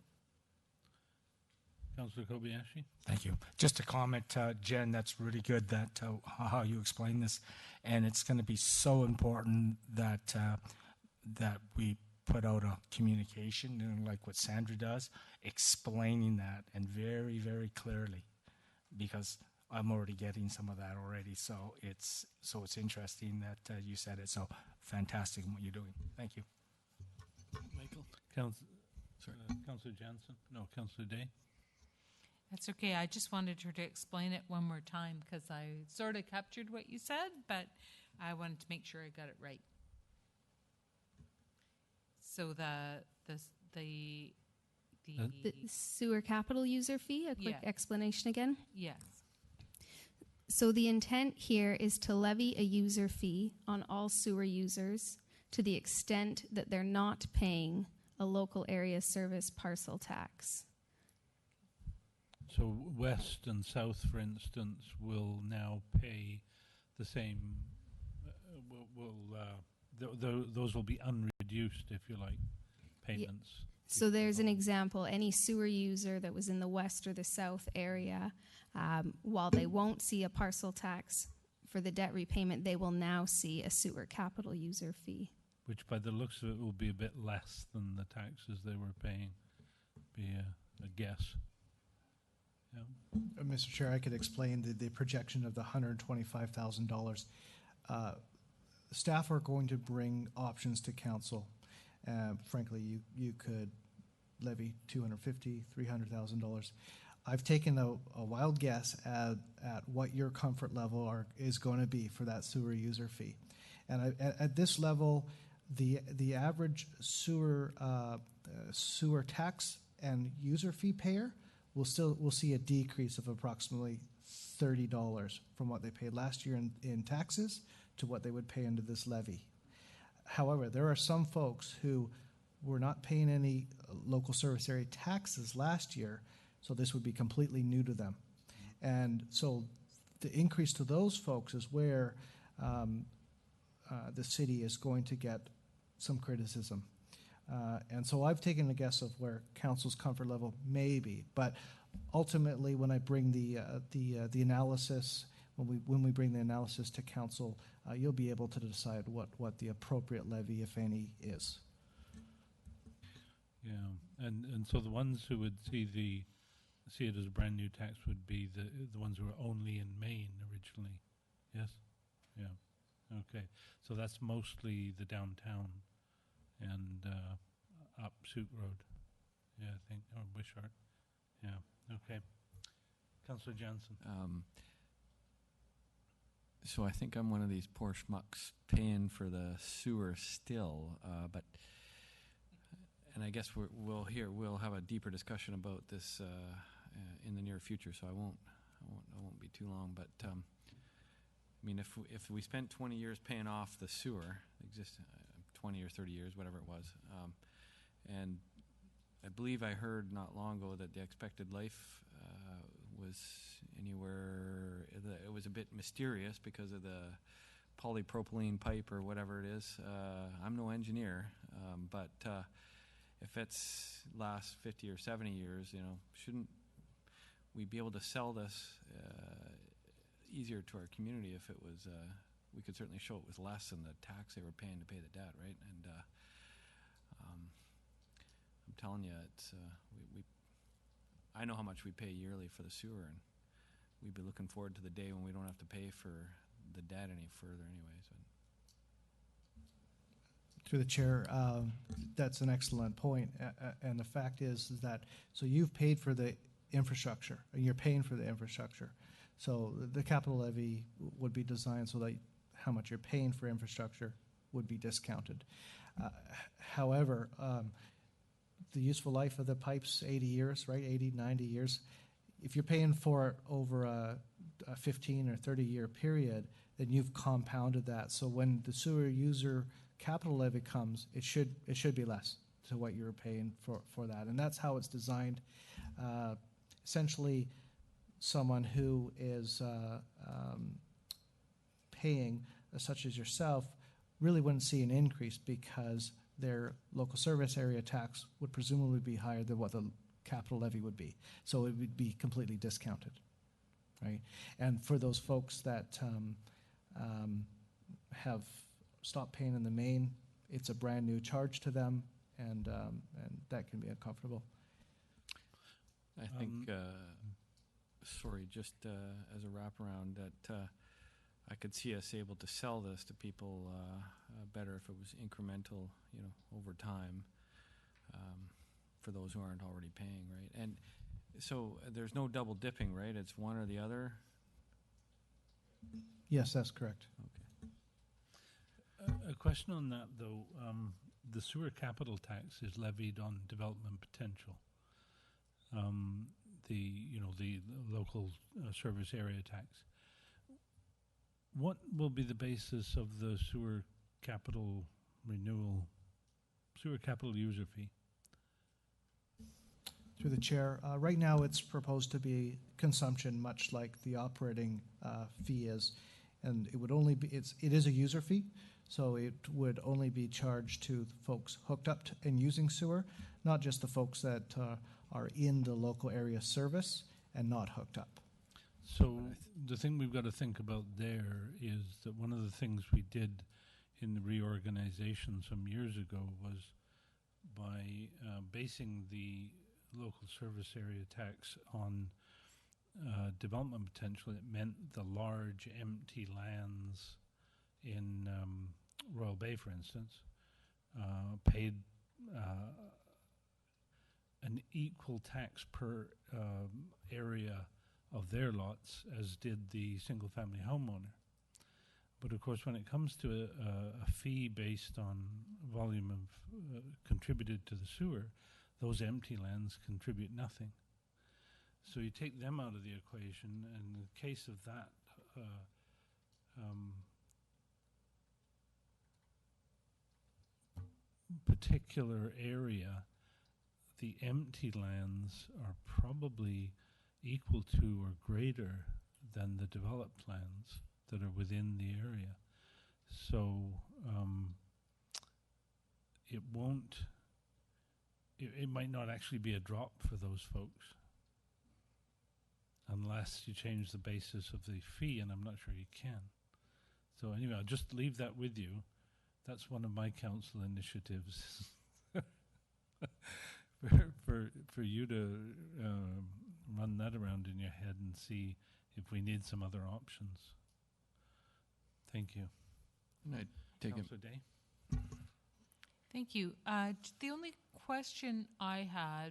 Councillor Kobayashi? Thank you. Just a comment, Jen, that's really good that how you explain this. And it's going to be so important that that we put out a communication, like what Sandra does, explaining that and very, very clearly, because I'm already getting some of that already. So it's interesting that you said it. So fantastic in what you're doing. Thank you. Michael? Councillor Jansen? No, Councillor Day? That's okay. I just wanted her to explain it one more time because I sort of captured what you said, but I wanted to make sure I got it right. So the sewer capital user fee, a quick explanation again? Yes. So the intent here is to levy a user fee on all sewer users to the extent that they're not paying a local area service parcel tax. So west and south, for instance, will now pay the same, those will be unreduced, if you like, payments. Yeah. So there's an example, any sewer user that was in the west or the south area, while they won't see a parcel tax for the debt repayment, they will now see a sewer capital user fee. Which by the looks of it will be a bit less than the taxes they were paying, be a guess. Yeah. Mr. Chair, I could explain the projection of the $125,000. Staff are going to bring options to council. Frankly, you could levy $250,000, $300,000. I've taken a wild guess at what your comfort level is going to be for that sewer user fee. And at this level, the average sewer tax and user fee payer will see a decrease of approximately $30 from what they paid last year in taxes to what they would pay into this levy. However, there are some folks who were not paying any local service area taxes last year, so this would be completely new to them. And so the increase to those folks is where the city is going to get some criticism. And so I've taken a guess of where council's comfort level may be, but ultimately, when I bring the analysis, when we bring the analysis to council, you'll be able to decide what the appropriate levy, if any, is. Yeah, and so the ones who would see it as a brand new tax would be the ones who were only in Maine originally. Yes? Yeah. Okay. So that's mostly the downtown and up Suit Road. Yeah, I think, or Wishart. Yeah. Okay. Councillor Jansen. So I think I'm one of these poor schmucks paying for the sewer still, and I guess we'll have a deeper discussion about this in the near future. So I won't be too long. But I mean, if we spent 20 years paying off the sewer, 20 or 30 years, whatever it was, and I believe I heard not long ago that the expected life was anywhere. It was a bit mysterious because of the polypropylene pipe or whatever it is. I'm no engineer, but if it's last 50 or 70 years, shouldn't we be able to sell this easier to our community if it was? We could certainly show it was less than the tax they were paying to pay the debt, right? And I'm telling you, it's I know how much we pay yearly for the sewer, and we'd be looking forward to the day when we don't have to pay for the debt any further anyways. Through the chair, that's an excellent point. And the fact is that, so you've paid for the infrastructure, and you're paying for the infrastructure. So the capital levy would be designed so that how much you're paying for infrastructure would be discounted. However, the useful life of the pipe's 80 years, right? 80, 90 years. If you're paying for it over a 15 or 30-year period, then you've compounded that. So when the sewer user capital levy comes, it should be less to what you're paying for that. And that's how it's designed. Essentially, someone who is paying, such as yourself, really wouldn't see an increase because their local service area tax would presumably be higher than what the capital levy would be. So it would be completely discounted, right? And for those folks that have stopped paying in the main, it's a brand new charge to them, and that can be uncomfortable. I think, sorry, just as a wraparound, that I could see us able to sell this to people better if it was incremental, over time, for those who aren't already paying, right? And so there's no double dipping, right? It's one or the other? Yes, that's correct. Okay. A question on that, though. The sewer capital tax is levied on development potential. The local service area tax. What will be the basis of the sewer capital user fee? Through the chair, right now it's proposed to be consumption, much like the operating fee is, and it would only be, it is a user fee, so it would only be charged to folks hooked up to and using sewer, not just the folks that are in the local area service and not hooked up. So the thing we've got to think about there is that one of the things we did in the reorganization some years ago was by basing the local service area tax on development potential. It meant the large empty lands in Royal Bay, for instance, paid an equal tax per area of their lots as did the single-family homeowner. But of course, when it comes to a fee based on volume of contributed to the sewer, those empty lands contribute nothing. So you take them out of the equation, and in the case of that particular area, the empty lands are probably equal to or greater than the developed lands that are within the area. So it won't it might not actually be a drop for those folks unless you change the basis of the fee, and I'm not sure you can. So anyway, I'll just leave that with you. That's one of my council initiatives for you to run that around in your head and see if we need some other options. Thank you. And I take it. Councillor Day? Thank you. The only question I had,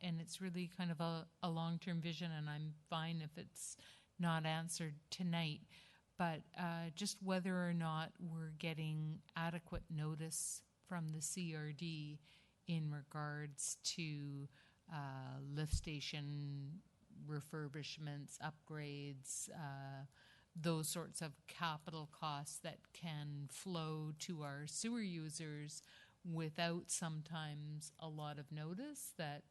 and it's really kind of a long-term vision, and I'm fine if it's not answered tonight, but just whether or not we're getting adequate notice from the CRD in regards to lift station refurbishments, upgrades, those sorts of capital costs that can flow to our sewer users without sometimes a lot of notice. That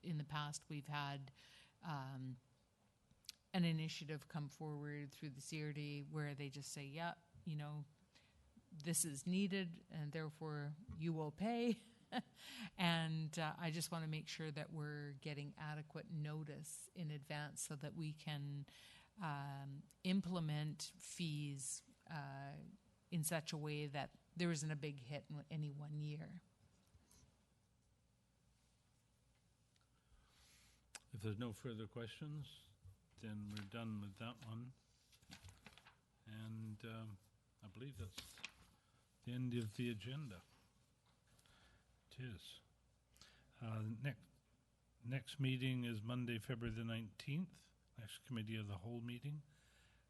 in the past we've had an initiative come forward through the CRD where they just say, yeah, you know, this is needed and therefore you will pay. And I just want to make sure that we're getting adequate notice in advance so that we can implement fees in such a way that there isn't a big hit in any one year. If there's no further questions, then we're done with that one. And I believe that's the end of the agenda. It is. Next meeting is Monday, February the 19th. Next committee of the whole meeting.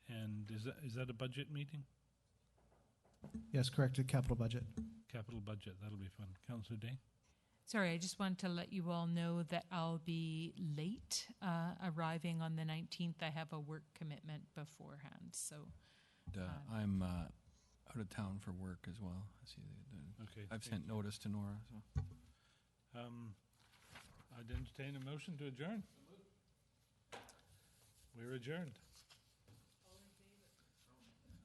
And is that a budget meeting? Yes, correct, a capital budget. Capital budget, that'll be fun. Councillor Day? Sorry, I just want to let you all know that I'll be late arriving on the 19th. I have a work commitment beforehand, so. I'm out of town for work as well. I see Okay. I've sent notice to Nora. So. I'd entertain a motion to adjourn. We're adjourned.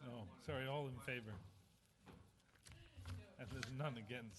All in favor? Oh, sorry, all in favor. And there's none against.